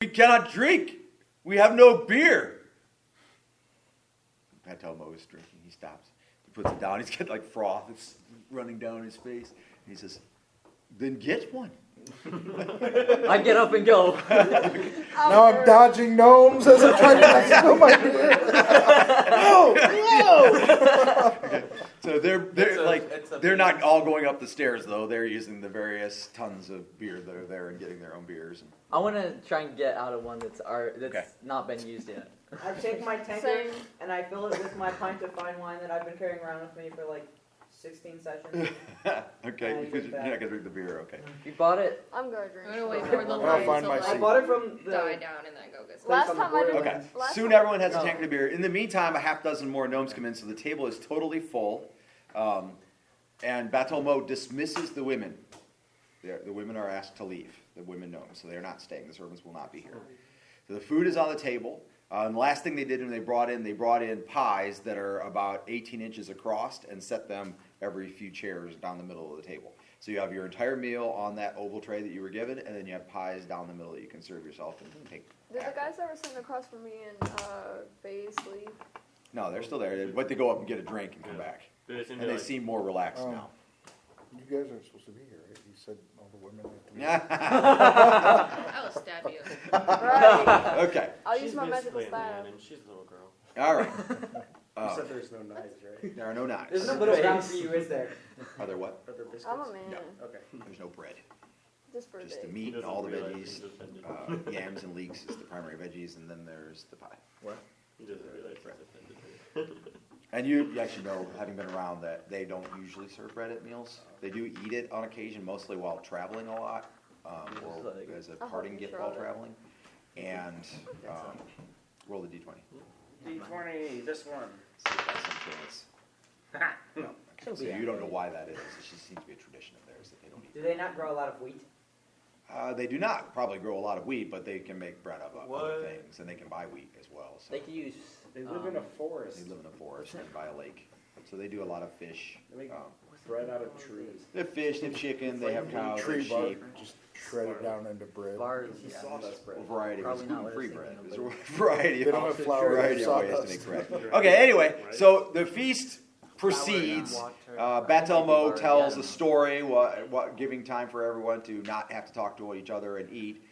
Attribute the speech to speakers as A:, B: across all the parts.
A: We cannot drink. We have no beer. Batelmo is drinking. He stops. He puts it down. He's got like froth that's running down his face. And he says, then get one.
B: I get up and go.
C: Now I'm dodging gnomes as I'm trying to spill my beer. No!
A: Okay. So they're not all going up the stairs though. They're using the various tons of beer that are there and getting their own beers.
B: I want to try and get out of one that's not been used yet.
D: I take my tankard and I fill it with my pint of fine wine that I've been carrying around with me for like 16 sessions.
A: Okay, because you're not going to drink the beer, okay.
B: You bought it?
E: I'm going to drink.
F: I'm going to wait for the
C: I'll
F: line
C: find
F: to
C: my
F: like
C: seat.
D: I bought it from the...
F: die down and then go get some.
E: Last time I did.
A: Okay,
E: Last
A: soon
E: time-
A: everyone has a tankard of beer. In the meantime, a half dozen more gnomes come in, so the table is totally full. And Batelmo dismisses the women. The women are asked to leave, the women gnomes, so they're not staying. The servants will not be here. So the food is on the table. And the last thing they did when they brought in pies that are about 18 inches across and set them every few chairs down the middle of the table. So you have your entire meal on that oval tray that you were given, and then you have pies down the middle that you can serve yourself and take.
E: Did the guys that were sitting across from me and Faze leave?
A: No, they're still there, but they go up and get a drink and come back. And they seem more relaxed now.
C: You guys aren't supposed to be here, right? You said all the women have to be
F: I will stab you.
E: Right.
A: Okay.
E: I'll use my magical
G: basically a
E: stab.
G: man, and she's a little girl.
A: All right.
G: You said there's no knives, right?
A: There are no knives.
D: There's no little round for you, is there?
A: Are there what?
G: Are there biscuits?
E: I'm a man.
A: No.
G: Okay.
A: There's no bread.
E: Just for a
A: Just the
E: day.
A: meat and all the
G: Realize
A: veggies.
G: he's offended.
A: Yams and leeks is the primary veggies, and then there's the pie.
G: He doesn't realize he's offended.
A: And you actually know, having been around, that they don't usually serve bread at meals. They do eat it on occasion, mostly while traveling a lot, or as a parting gift while traveling. And roll the d20.
G: D20, this one.
A: See if that's some chance. No. Okay. So you don't know why that is. It just seems to be a tradition of theirs that they don't eat.
D: Do they not grow a lot of wheat?
A: They do not probably grow a lot of wheat, but they can make bread of other
G: What?
A: things, and they can buy wheat as well. So
B: They could use.
G: They live in a forest.
A: they live in a forest and by a lake. So they do a lot of fish.
G: They make bread out of trees.
A: They have fish, they have chicken, they have cows, they
C: tree
A: have
C: bark,
A: sheep.
C: just shred it down into bread.
B: Bars.
G: Sawdust bread.
A: A variety of
B: Probably not what I
A: gluten-free
B: was
A: bread.
B: thinking
A: There's
B: of,
A: a variety
C: They don't
A: of
C: have flour,
A: variety
C: they
A: of
C: have
A: ways to make
C: sawdust.
A: bread. Okay, anyway, so the feast proceeds. Batelmo tells a story, giving time for everyone to not have to talk to each other and eat.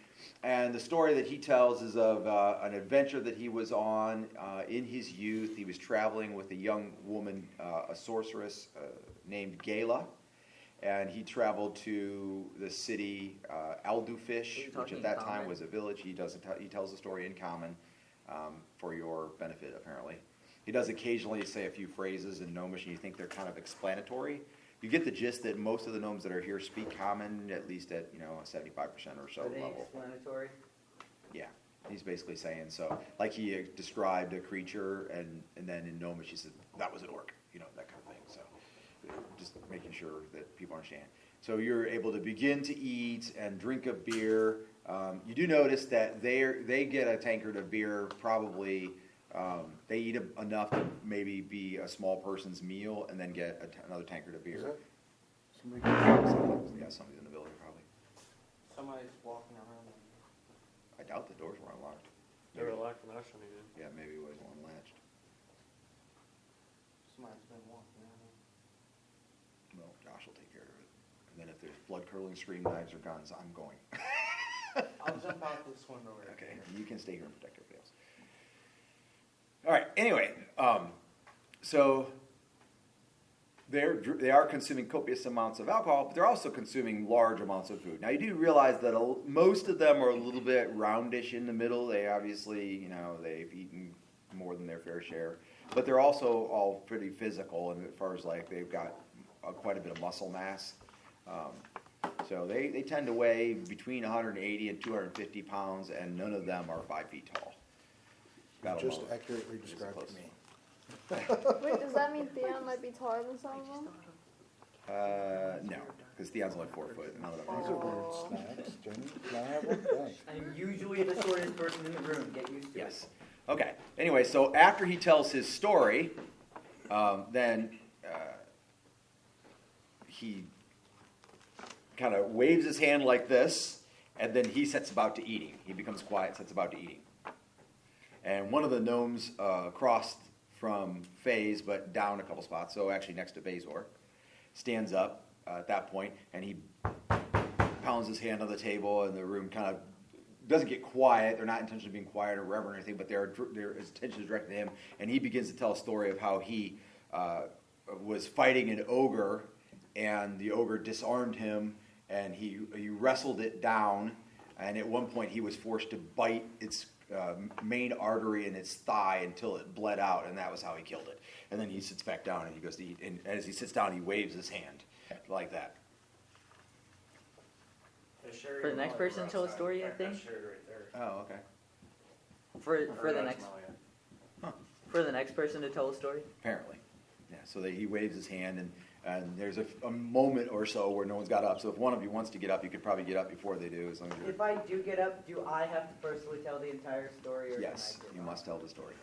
A: And the story that he tells is of an adventure that he was on in his youth. He was traveling with a young woman, a sorceress named Gala. And he traveled to the city Aldufish, which at that time was a village. He tells the story in common for your benefit, apparently. He does occasionally say a few phrases in Gnomish, and you think they're kind of explanatory. You get the gist that most of the gnomes that are here speak common, at least at a 75% or so
D: Are they
A: level.
D: explanatory?
A: Yeah, he's basically saying so. Like he described a creature, and then in Gnomish he said that was an orc, that kind of thing. So just making sure that people understand. So you're able to begin to eat and drink a beer. You do notice that they get a tankard of beer probably. They eat enough to maybe be a small person's meal, and then get another tankard of beer.
C: Somebody
A: Somebody in the building probably.
G: Somebody's walking around.
A: I doubt the doors were unlocked.
G: They were locked last time he did.
A: Yeah, maybe it was unlatched.
G: Somebody's been walking around.
A: Well, Josh will take care of it. And then if there's blood-curdling scream, knives, or guns, I'm going.
G: I'll jump out this window right
A: Okay, you can stay here and protect everybody else. All right, anyway, so they are consuming copious amounts of alcohol, but they're also consuming large amounts of food. Now, you do realize that most of them are a little bit roundish in the middle. They obviously, they've eaten more than their fair share. But they're also all pretty physical, and as far as they've got quite a bit of muscle mass. So they tend to weigh between 180 and 250 pounds, and none of them are 5 feet tall. That
C: just
A: alone
C: accurately
A: is
C: described
A: close.
C: to me.
E: Wait, does that mean Theon might be taller than some of them?
A: No, because Theon's only 4 foot. None of them
C: These are
A: are.
C: weird snacks, Jenny. Can I have one? Thanks.
D: I'm usually the shortest person in the room. Get used to
A: Yes. Okay. Anyway, so after he tells his story, then he kind of waves his hand like this, and then he sets about to eating. He becomes quiet, sets about to eating. And one of the gnomes crossed from Faze, but down a couple spots, so actually next to Bazor, stands up at that point, and he pounds his hand on the table, and the room kind of doesn't get quiet. They're not intentionally being quiet or reverent or anything, but his attention is directed to him, and he begins to tell a story of how he was fighting an ogre, and the ogre disarmed him, and he wrestled it down, and at one point he was forced to bite its main artery in its thigh until it bled out, and that was how he killed it. And then he sits back down, and he goes to eat, and as he sits down, he waves his hand like that.
B: For the next person to tell a story, I think.
A: Oh, okay.
B: For the next for the next person to tell a story.
A: Apparently, yeah. So he waves his hand, and there's a moment or so where no one's got up. So if one of you wants to get up, you could probably get up before they do, as long as you're.
D: If I do get up, do I have to personally tell the entire story? Or
A: Yes,
D: can I
A: you must tell the story.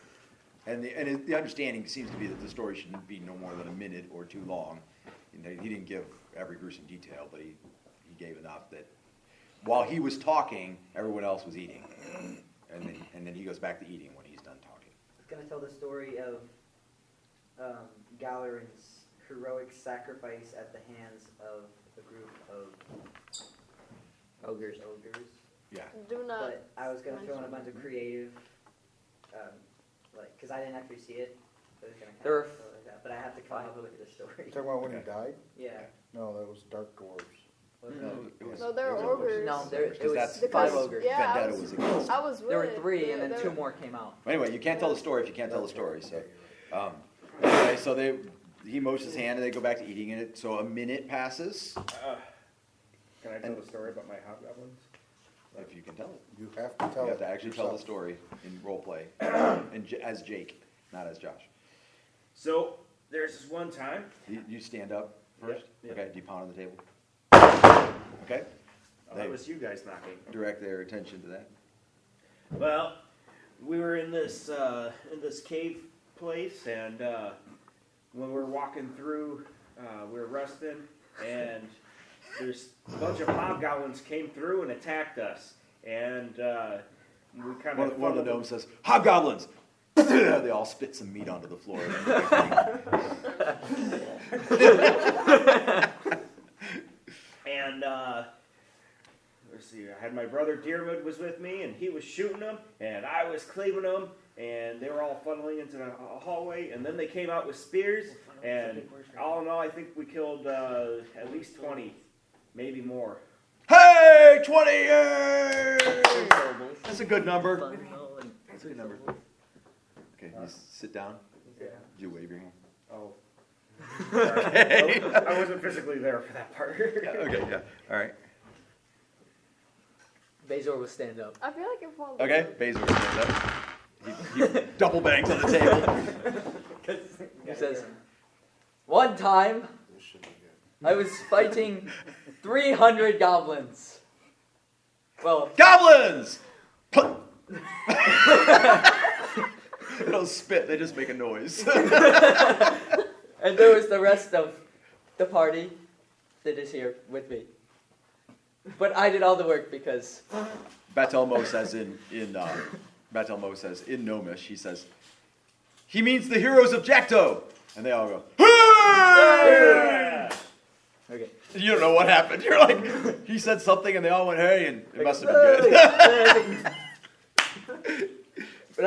A: And the understanding seems to be that the story shouldn't be no more than a minute or too long. He didn't give every gruesome detail, but he gave enough that while he was talking, everyone else was eating. And then he goes back to eating when he's done talking.
D: I'm going to tell the story of Galarin's heroic sacrifice at the hands of a group of
B: Ogres.
A: Yeah.
E: Do not.
D: But I was going to throw in a bunch of creative, because I didn't actually see it. So I was gonna
B: There were
D: like that, but I have to come up with the story.
C: You talking about when he died?
D: Yeah.
C: No, that was Dark Dwarves.
E: No, they're ogres.
B: No, it
A: Because
B: was
A: that's-
B: 5 ogres.
E: Yeah,
A: Vendetta was against.
E: I was
B: There were
E: with
B: 3,
E: it.
B: and then
E: Yeah,
B: 2 more came out.
A: Anyway, you can't tell the story if you can't tell the story. So, anyway, so he motions his hand, and they go back to eating it. So a minute passes,
H: Can I tell the story about my hobgoblins?
A: if you can tell it.
C: You have to tell
A: You
C: it
A: have to actually tell the
C: yourself.
A: story in role play, and as Jake, not as Josh.
H: So there's this one time.
A: You stand up first.
H: Yep.
A: Okay. Do you pound on the table? Okay.
H: Oh, that was you guys knocking.
A: Direct their attention to that.
H: Well, we were in this cave place, and when we were walking through, we were resting, and there's a bunch of hobgoblins came through and attacked us, and we kind of
A: One of the gnomes says, "Hobgoblins!" They all spit some meat onto the floor.
H: And let's see, I had my brother Dearwood was with me, and he was shooting them, and I was cleaving them, and they were all funneling into the hallway, and then they came out with spears, and all in all, I think we killed at least 20, maybe more.
A: Hey, 20! Yay! That's a good number. That's a good number. Okay, you sit down.
H: Yeah.
A: Did you wave your hand?
H: Oh.
A: Okay.
H: I wasn't physically there for that part.
A: Okay, yeah. All right.
B: Bazor will stand up.
E: I feel like if one.
A: Okay, Bazor stands up. He double bangs on the table.
B: He says, "One time,
C: This should be good.
B: I was fighting 300 goblins. Well,
A: Goblins! They don't spit, they just make a noise.
B: and there was the rest of the party that is here with me. But I did all the work because
A: Batelmo says Batelmo says in Gnomish, he says, he means the heroes of Jackto! And they all go, hey!
B: okay.
A: You don't know what happened. You're like, he said something and they all went, hey, and it must have been good.
B: But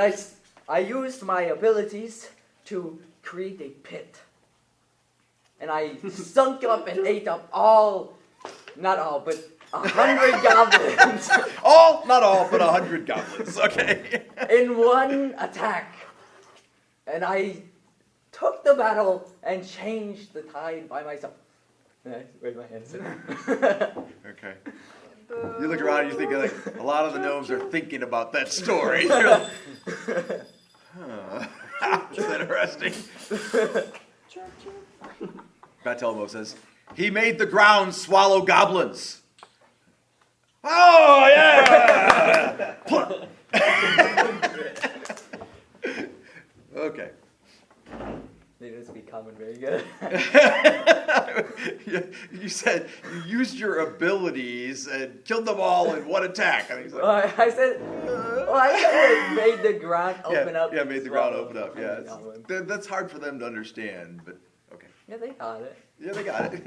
B: I used my abilities to create a pit. And I sunk up and ate up not all, but 100 goblins.
A: All, not all, but 100 goblins, okay?
B: In one attack. And I took the battle and changed the tide by myself. And I raised my hands.
A: Okay. You look around and you think, like, a lot of the gnomes are thinking about that story. You're like, that's interesting. Batelmo says, he made the ground swallow goblins. Oh, yeah! Okay.
B: They didn't speak common very good.
A: You said you used your abilities and killed them all in one attack. And he's like,
B: I said it made the ground open up.
A: Yeah, made the ground
B: swallow.
A: open up. Yeah, that's hard for them to understand, but okay.
B: Yeah, they got it.
A: Yeah, they got it.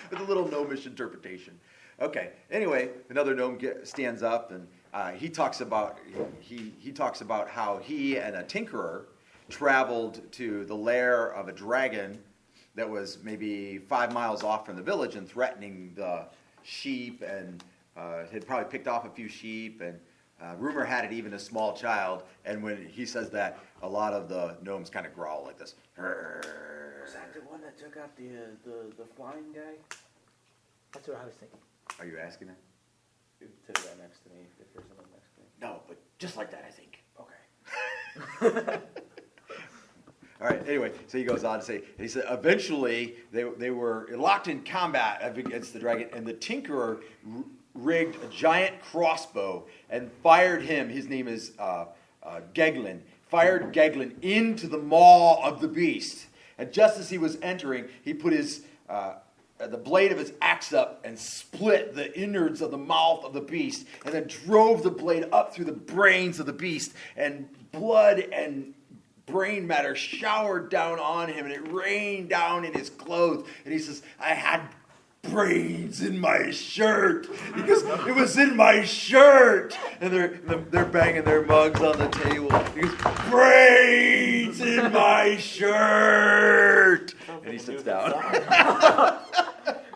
A: With a little gnomish interpretation. Okay. Anyway, another gnome stands up and he talks about how he and a tinkerer traveled to the lair of a dragon that was maybe 5 miles off from the village and threatening the sheep and had probably picked off a few sheep and rumor had it even a small child. And when he says that, a lot of the gnomes kind of growl like this.
H: Was that the one that took out the flying guy?
B: That's what I was thinking.
A: Are you asking him?
H: To the guy next to me, if there's someone next to me.
A: No, but just like that, I think.
H: Okay.
A: All right. Anyway, so he goes on to say, he said, eventually they were locked in combat against the dragon, and the tinkerer rigged a giant crossbow and fired him. His name is Geglin. Fired Geglin into the maw of the beast, and just as he was entering, he put his the blade of his axe up and split the innards of the mouth of the beast, and then drove the blade up through the brains of the beast, and blood and brain matter showered down on him, and it rained down in his clothes. And he says, I had brains in my shirt because it was in my shirt. And they're banging their mugs on the table. He goes, brains in my shirt. And he sits down.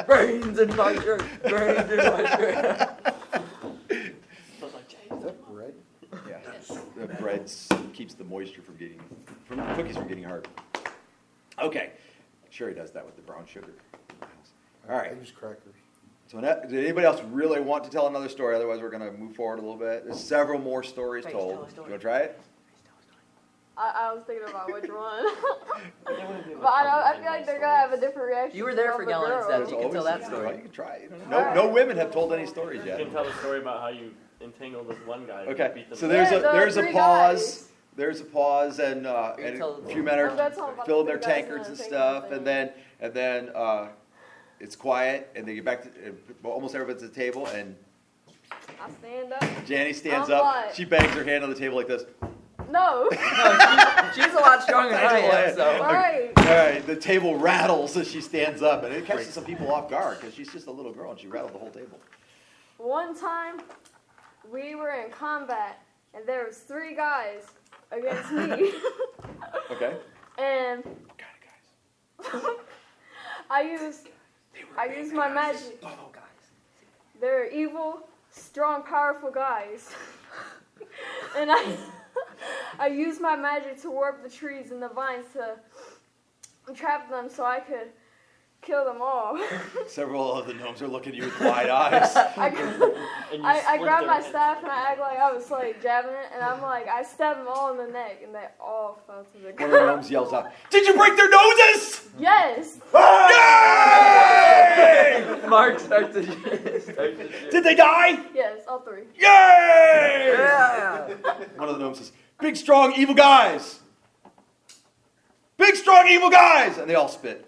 B: Brains in my shirt. Brains in my shirt.
C: Is that bread?
A: Yeah, the bread keeps the moisture from cookies from getting hard. Okay, sure he does that with the brown sugar. All right.
C: I use crackers.
A: So, did anybody else really want to tell another story? Otherwise, we're going to move forward a little bit. There's several more stories
B: Tell a
A: told.
B: story.
A: You want to try it?
E: I was thinking about which one. But I feel like they're gonna have a different reaction.
B: You were there
E: from
B: for
E: the
B: Galen
E: girls.
B: instead. You can tell that
A: You
B: story.
A: can try it. No women have told any stories
G: You
A: yet.
G: can tell the story about how you entangled this one guy.
A: Okay,
G: and beat them
A: so
G: up.
A: there's a
E: three
A: pause.
E: guys.
A: There's a pause, and a few men
E: I'm gonna tell
A: are
E: about
A: filling
E: the
A: their
E: three guys
A: tankards and
E: and
A: stuff,
E: then
A: and then it's quiet, and they get back to almost everybody's at the table, and
E: I stand up.
A: Janny stands
E: I'm
A: up.
E: what?
A: She bangs her hand on the table like this.
E: No.
B: She's a lot stronger than I am, so.
E: Alright.
A: All right, the table rattles as she stands up, and it catches some people off guard because she's just a little girl and she rattled the whole table.
E: One time, we were in combat, and there was 3 guys against me.
A: Okay.
E: And
A: What kind of guys?
E: I used my magic.
B: Evil guys.
E: They're evil, strong, powerful guys. And I used my magic to warp the trees and the vines to trap them so I could kill them all.
A: Several of the gnomes are looking at you with wide eyes.
E: I grabbed my staff and I act like I was like jabbing it, and I'm like, I stabbed them all in the neck, and they all fell to the
A: One of the
E: ground.
A: gnomes yells out, "Did you break their noses?"
E: Yes!
A: Yay!
B: Mark starts to shoot.
A: Did they die?
E: Yes, all 3.
A: Yay!
B: Yeah.
A: One of the gnomes says, "Big, strong, evil guys! Big, strong, evil guys!" And they all spit.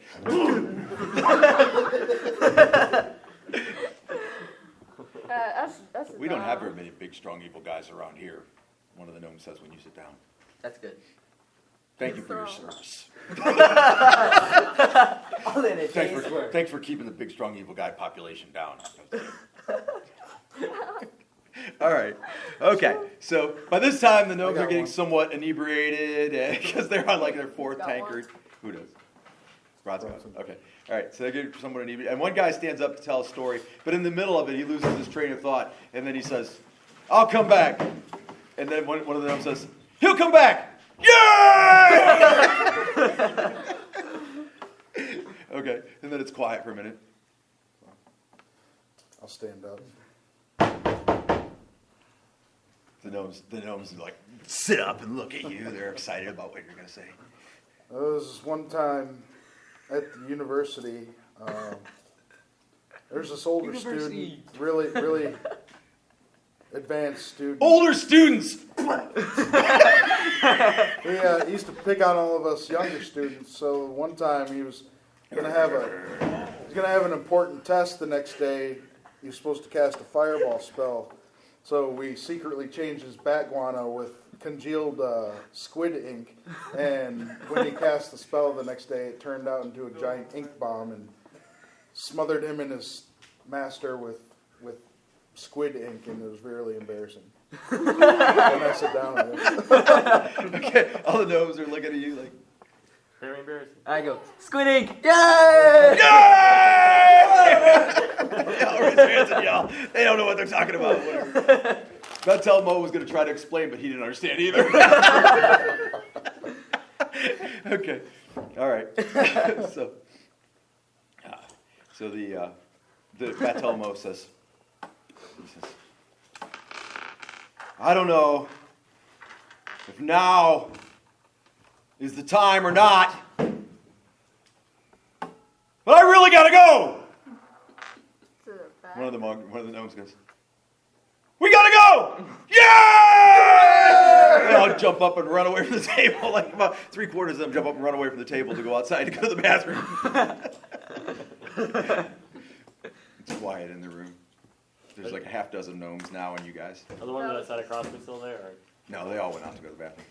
E: That's
A: We don't have very many big, strong, evil guys around here. One of the gnomes says when you sit down.
B: That's good.
A: Thank you for your service.
B: All in it.
A: Thanks for keeping the big, strong, evil guy population down. All right. Okay. So by this time, the gnomes are getting somewhat inebriated because they're on like their 4th
E: Got
A: tankard. Who does? Bronson. Okay. All right. So they get somewhat inebriated. And one guy stands up to tell a story, but in the middle of it, he loses his train of thought. And then he says, "I'll come back." And then one of the gnomes says, "He'll come back." Yay! Okay. And then it's quiet for a minute.
C: I'll stand up.
A: The gnomes like sit up and look at you. They're excited about what you're going to say.
C: There was one time at the university. There's this older student, really advanced student.
A: Older students.
C: He used to pick on all of us younger students. So one time he was He's gonna have an important test the next day. He's supposed to cast a fireball spell. So we secretly changed his bat guano with congealed squid ink, and when he cast the spell the next day, it turned out into a giant ink bomb and smothered him and his master with squid ink, and it was really embarrassing. And I sit down on it.
A: Okay, all the gnomes are looking at you like,
G: Very embarrassing.
B: I go, squid ink! Yay!
A: yay! They all raise their hands and yell. They don't know what they're talking about. Whatever. That's how Mo was going to try to explain, but he didn't understand either. Okay, all right. So the Batelmo says, I don't know if now is the time or not, but I really gotta go. One of the gnomes goes, we gotta go! Yeah! They all jump up and run away from the table. Like about 3/4 of them jump up and run away from the table to go outside to go to the bathroom. It's quiet in the room. There's like a half dozen gnomes now and you guys.
G: Are the ones that sat across me still there? Or?
A: No, they all went out to go to the bathroom.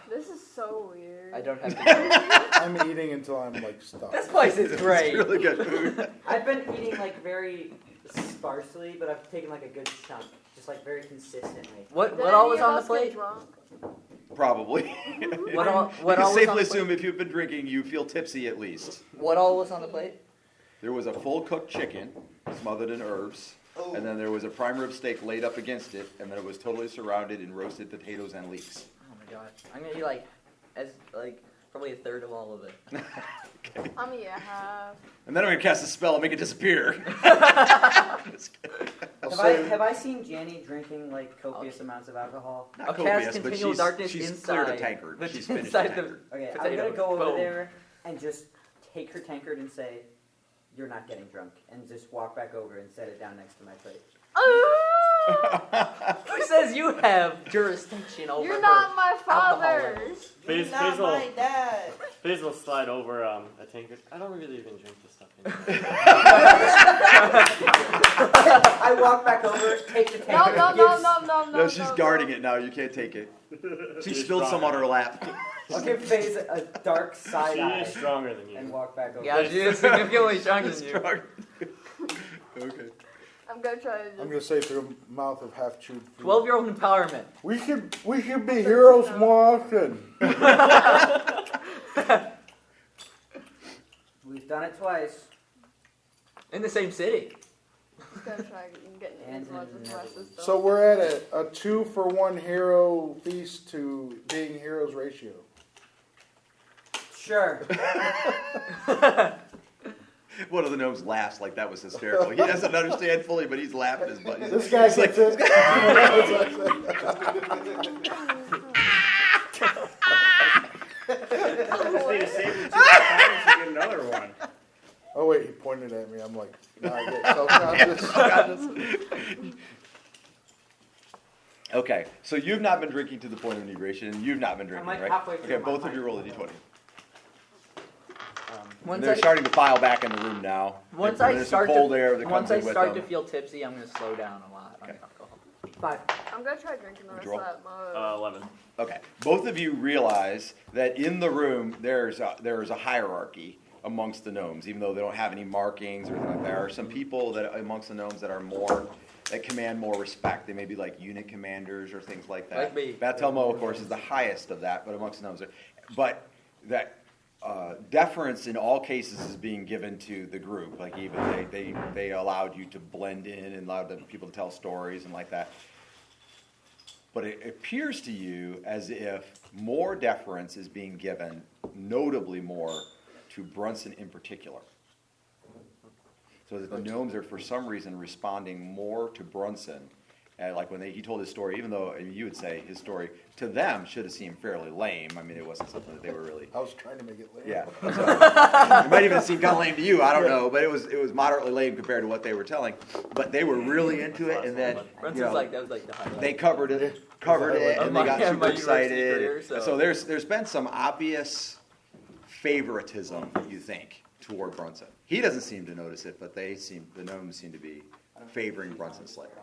E: This is so weird.
B: I don't have to.
C: I'm eating until I'm like stuffed.
B: This place is great.
A: It's really good food.
D: I've been eating like very sparsely, but I've taken like a good chunk, just like very consistently.
B: What
E: Did
B: all
E: any
B: was
E: of
B: on the
E: us get
B: plate?
E: drunk?
A: Probably.
B: What all
A: You
B: was
A: can
B: on
A: safely
B: the plate?
A: assume if you've been drinking, you feel tipsy at least.
B: What all was on the plate?
A: There was a full cooked chicken smothered in herbs, and then there was a prime rib steak laid up against it, and then it was totally surrounded in roasted potatoes and leeks.
B: Oh my god! I'm gonna eat probably a third of all of it.
A: Okay.
E: I'm gonna eat a half.
A: And then I'm gonna cast a spell and make it disappear.
D: Have I seen Janny drinking like copious amounts of alcohol?
A: Not
B: I'll
A: copious,
B: cast
A: but
B: continual darkness
A: she's
B: inside.
A: cleared a tankard.
B: But
A: She's finished
B: inside
A: the
B: the-
A: tankard.
D: Okay, I'm
B: Potato.
D: gonna go over
B: Boom.
D: there and just take her tankard and say, "You're not getting drunk," and just walk back over and set it down next to my plate.
B: Who says you have jurisdiction over
E: You're
B: her
E: not my
B: alcohol
E: father.
B: levels?
F: You're not my dad.
G: Faze will slide over a tankard. I don't really even drink this stuff anymore.
D: I walk back over, take the
E: No,
D: tankard.
E: no,
D: and
E: no,
D: give-
E: no, no, no.
A: No, she's
E: no,
A: guarding
E: no.
A: it now. You can't take it. She
G: She's
A: spilled some
G: strong.
A: on her lap.
D: I'll give FaZe a dark side
G: She
D: eye
G: is stronger than you.
D: and walk back over.
B: Yeah, she is significantly stronger than you.
A: Strong. Okay.
E: I'm gonna try to just...
C: I'm gonna say through the mouth of half chewed food.
B: 12-year-old empowerment.
C: We should be heroes more often.
D: We've done it twice.
B: In the same city.
E: Just gonna try getting as much as my sister.
C: So we're at a 2-for-1 hero feast to being heroes ratio.
D: Sure.
A: One of the gnomes laughs like that was hysterical. He doesn't understand fully, but he's laughing his butt.
C: This guy gets it.
H: I just need to save him 2 times to get another one.
C: Oh wait, he pointed at me. I'm like, now I get self-conscious.
A: Okay, so you've not been drinking to the point of inebriation, and you've not been drinking,
D: like
A: right?
D: halfway through
A: Okay,
D: my
A: both of
D: pint.
A: you roll a d20. And
B: Once
A: they're
B: I,
A: starting to file back in the room now.
B: once
A: There's
B: I
A: some
B: start
A: cold
B: to
A: air that
B: once
A: comes
B: I
A: in with
B: start
A: them.
B: to feel tipsy, I'm gonna slow down a lot on
A: Okay.
B: alcohol.
D: 5.
E: I'm gonna try drinking the rest
A: Draw.
E: of that mug.
G: 11.
A: Okay, both of you realize that in the room there's a hierarchy amongst the gnomes, even though they don't have any markings or anything like that. There are some people that amongst the gnomes that command more respect. They may be like unit commanders or things like that.
B: Like me.
A: Batelmo, of course, is the highest of that, but amongst the gnomes, but that deference in all cases is being given to the group. Like even they allowed you to blend in and allowed the people to tell stories and like that. But it appears to you as if more deference is being given, notably more, to Brunson in particular. So that the gnomes are, for some reason, responding more to Brunson. And like when he told his story, even though you would say his story to them should have seemed fairly lame. I mean, it wasn't something that they were really.
C: I was trying to make it lame.
A: Yeah. So, it might even seem kind of lame to you. I don't know, but it was moderately lame compared to what they were telling. But they were really into it, and then
B: Brunson's that was like the highlight.
A: they covered it, and they got super excited.
B: career, so.
A: So there's been some obvious favoritism, you think, toward Brunson. He doesn't seem to notice it, but the gnomes seem to be favoring Brunson slightly.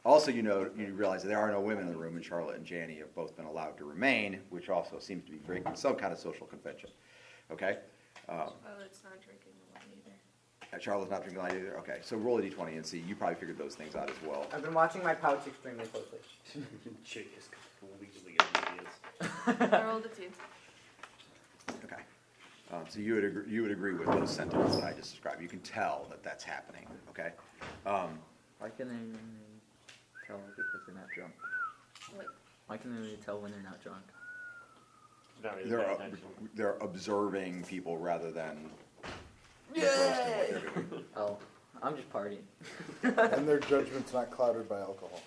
A: Also, you realize that there are no women in the room, and Charlotte and Janny have both been allowed to remain, which also seems to be breaking some kind of social convention. Okay?
E: Charlotte's not drinking wine either.
A: Charlotte's not drinking wine either? Okay, so roll a d20 and see. You probably figured those things out as well.
B: I've been watching my pouch extremely closely.
H: Chick is completely oblivious.
E: I rolled a 2.
A: Okay. So you would agree with those sentiments that I just described. You can tell that that's happening. Okay.
B: Why can they tell because they're not drunk?
E: What?
B: Why can they tell when they're not drunk?
G: Not really paying attention.
A: They're observing people rather than.
B: Yay! Oh, I'm just partying.
C: And their judgment's not clouded by alcohol.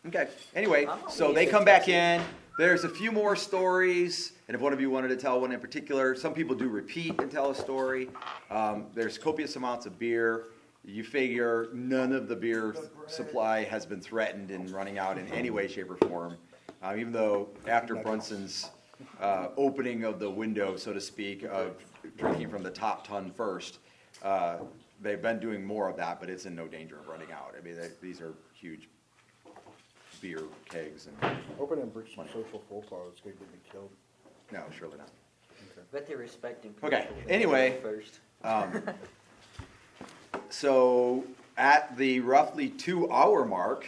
A: Okay. Anyway, so they come back in. There's a few more stories, and if one of you wanted to tell one in particular, some people do repeat and tell a story. There's copious amounts of beer. You figure none of the beer supply has been threatened in running out in any way, shape, or form. Even though after Brunson's opening of the window, so to speak, of drinking from the top ton first, they've been doing more of that, but it's in no danger of running out. I mean, these are huge beer kegs. And
C: Open and breach some social folklore is going to get me killed.
A: no, surely not.
B: Bet they're respecting people.
A: Okay, anyway.
B: First.
A: So at the roughly 2-hour mark,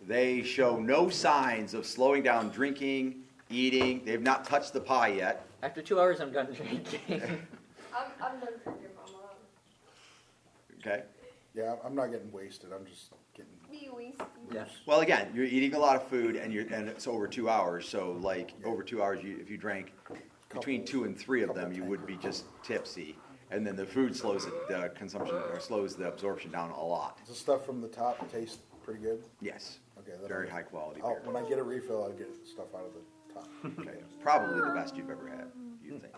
A: they show no signs of slowing down drinking, eating. They've not touched the pie yet.
B: After 2 hours, I'm done drinking.
E: I'm done drinking, Mama.
A: Okay.
C: Yeah, I'm not getting wasted. I'm just getting.
E: Be wasted.
B: Yeah.
A: Well, again, you're eating a lot of food, and it's over 2 hours. So, like over 2 hours, if you drank between 2 and 3 of them, you would be just tipsy. And then the food slows the consumption or slows the absorption down a lot.
C: Does the stuff from the top taste pretty good?
A: Yes.
C: Okay. Then
A: Very high quality
C: I'll,
A: beer.
C: when I get a refill, I'll get stuff out of the top.
A: Okay. Probably the best you've ever had. You think?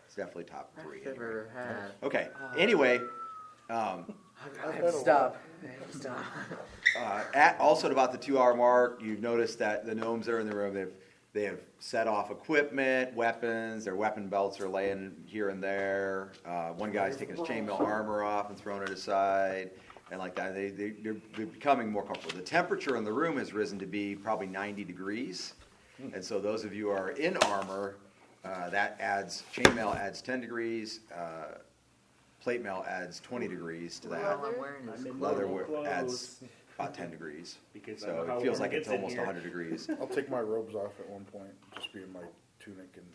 A: It's definitely top 3.
B: I've ever had.
A: Okay. Anyway.
B: Stop.
A: Also at about the 2-hour mark, you've noticed that the gnomes that are in the room, they have set off equipment, weapons. Their weapon belts are laying here and there. One guy's taking his chainmail armor off and throwing it aside, and like that. They're becoming more comfortable. The temperature in the room has risen to be probably 90 degrees, and so those of you who are in armor, that adds chainmail adds 10 degrees. Plate mail adds 20 degrees to that.
B: All I'm wearing is
A: Leather adds about 10 degrees.
H: Because I
A: So
H: know how
A: it feels
H: warm
A: like
H: it
A: it's
H: gets in
A: almost
H: here.
A: 100 degrees.
C: I'll take my robes off at one point, just be in my tunic and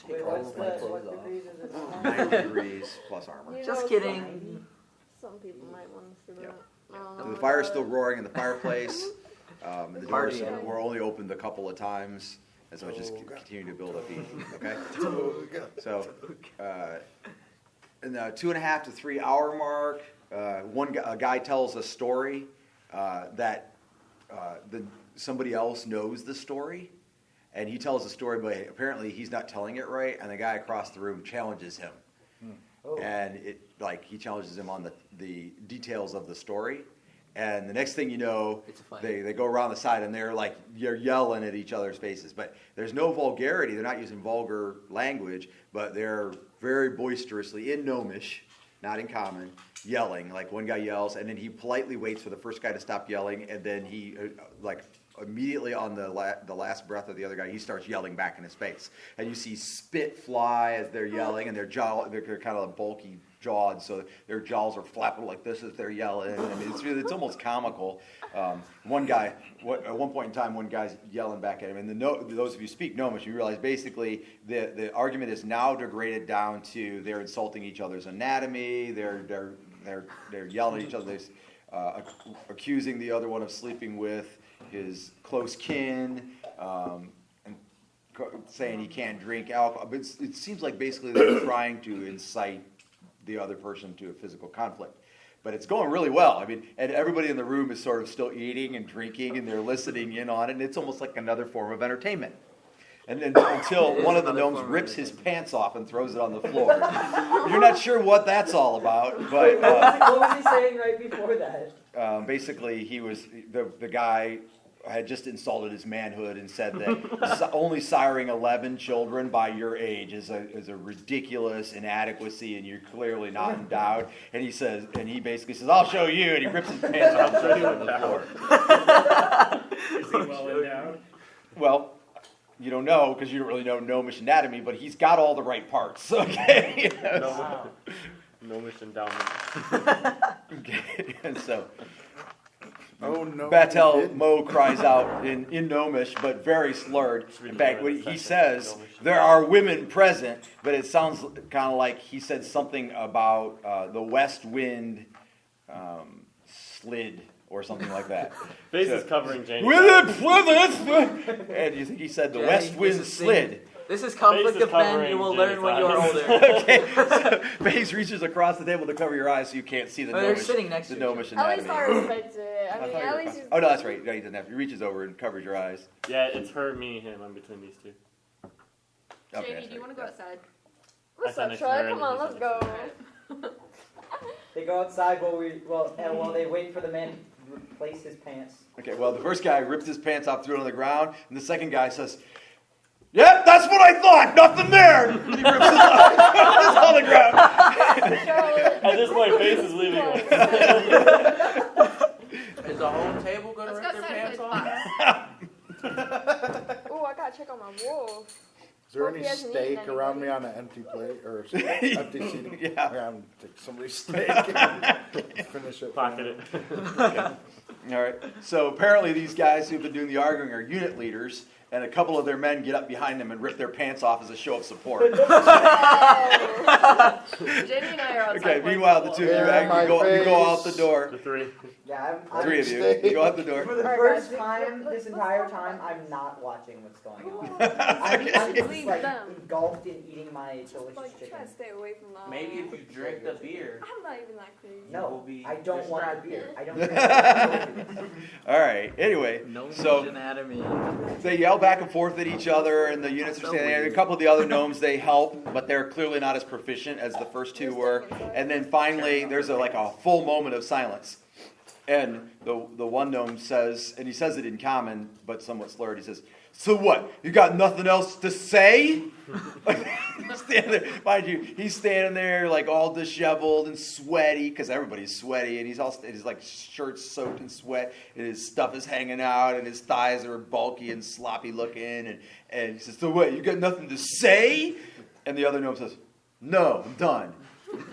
D: Wait, what's what degrees is it?
A: 90 degrees plus armor.
E: You
B: Just
E: know,
B: kidding.
E: Some people might want to see
A: Yeah.
E: that. I don't know
A: So the
E: about
A: fire's
E: that.
A: still roaring in the fireplace. And the doors
B: Party.
A: were only opened a couple of times. And so it's just continuing to build up heat. Okay? So, in the 2.5 to 3 hour mark, a guy tells a story that somebody else knows the story, and he tells the story, but apparently he's not telling it right, and the guy across the room challenges him, and he challenges him on the details of the story. And the next thing you know,
B: It's a fight.
A: they go around the side and you're yelling at each other's faces. But there's no vulgarity. They're not using vulgar language, but they're very boisterously, in Gnomish, not in common, yelling. Like one guy yells, and then he politely waits for the first guy to stop yelling, and then he, immediately on the last breath of the other guy, he starts yelling back in his face. And you see spit fly as they're yelling, and they're kind of bulky jawed, so their jaws are flapping like this as they're yelling. I mean, it's almost comical. One guy, at one point in time, one guy's yelling back at him, and those of you who speak Gnomish, you realize basically the argument is now degraded down to they're insulting each other's anatomy. They're yelling at each other, accusing the other one of sleeping with his close kin. And saying he can't drink alcohol, but it seems like basically they're trying to incite the other person to a physical conflict. But it's going really well. I mean, and everybody in the room is sort of still eating and drinking, and they're listening in on it, and it's almost like another form of entertainment. And then until one of the gnomes rips his pants off and throws it on the floor. You're not sure what that's all about, but
D: What was he saying right before that?
A: basically he was the guy had just insulted his manhood and said that only siring 11 children by your age is a ridiculous inadequacy, and you're clearly not endowed. And he basically says, "I'll show you," and he rips his pants off and throws them on the floor.
H: Is he well endowed?
A: Well, you don't know because you don't really know Gnomish anatomy, but he's got all the right parts. Okay.
G: Gnomish endowment.
A: Okay. And so.
C: Oh no!
A: Batel Mo cries out in Gnomish, but very slurred. In fact, he says there are women present, but it sounds kind of like he said something about the west wind slid or something like that.
G: Face is covering Janie.
A: And you think he said the west wind slid?
B: This is conflict of men you will learn when you are older.
A: Okay, so Face reaches across the table to cover your eyes so you can't see the
B: they're sitting next to each other.
A: Gnomish
E: At least I
A: anatomy.
E: respect it. I mean, at least.
A: Oh, no, that's right. No, he doesn't have to. He reaches over and covers your eyes.
G: Yeah, it's her, me, him. I'm between these two.
A: Okay,
F: Janie, do you want to go outside?
E: What's
G: I
E: up,
G: sat next to
E: Troy?
G: her
E: Come
G: and
E: on,
G: then
E: let's
G: she
E: go.
D: They go outside while they wait for the man to replace his pants.
A: Okay, well, the first guy ripped his pants off, threw it on the ground, and the second guy says, "Yep, that's what I thought. Nothing there." And he rips it off. It's on the ground.
E: Charlotte.
G: At this point, Face is leaving.
I: Is the whole table gonna
F: Let's go
I: rip their
F: outside and
I: pants
F: play
I: off?
E: Ooh, I gotta check on my wolf.
C: Is there
E: Hope
C: any
E: he hasn't
C: steak
E: eaten
C: around
E: anything.
C: me on an empty plate or empty seating?
A: Yeah.
C: I'm gonna take somebody's steak and finish it.
G: Pocket it.
A: All right. So apparently these guys who've been doing the arguing are unit leaders, and a couple of their men get up behind them and rip their pants off as a show of support.
F: Jamie and I are outside.
A: Okay,
F: playing
A: meanwhile, the
F: football.
A: two of you,
C: Yeah,
A: you go out the
C: face.
A: door.
G: The three.
D: Yeah, I'm
A: Three of you go out the door.
D: For the
E: Alright,
D: first
E: guys,
D: time
E: let's
D: this
E: go
D: entire
E: for
D: time,
E: it.
D: I'm not watching what's going on.
A: Okay.
D: I'm just
E: Leave
D: like
E: them.
D: engulfed in eating my delicious
E: Like, try
D: chicken.
E: to stay away from that.
I: Maybe if you drink the beer.
E: I'm not even that crazy.
I: will
D: No,
I: be
D: I don't want the
I: distracted.
D: beer. I don't drink beer.
A: All right. Anyway,
B: Gnomish
A: so
B: anatomy.
A: they yell back and forth at each other, and the units are standing there. A couple of the other gnomes, they help, but they're clearly not as proficient as the first two were. And then finally, there's a full moment of silence. And the one gnome says, and he says it in common, but somewhat slurred, he says, "So what? You got nothing else to say?" Stand there, mind you, he's standing there like all disheveled and sweaty, because everybody's sweaty, and his like shirt's soaked in sweat, and his stuff is hanging out, and his thighs are bulky and sloppy looking, and he says, "So what? You got nothing to say?" And the other gnome says, "No, I'm done."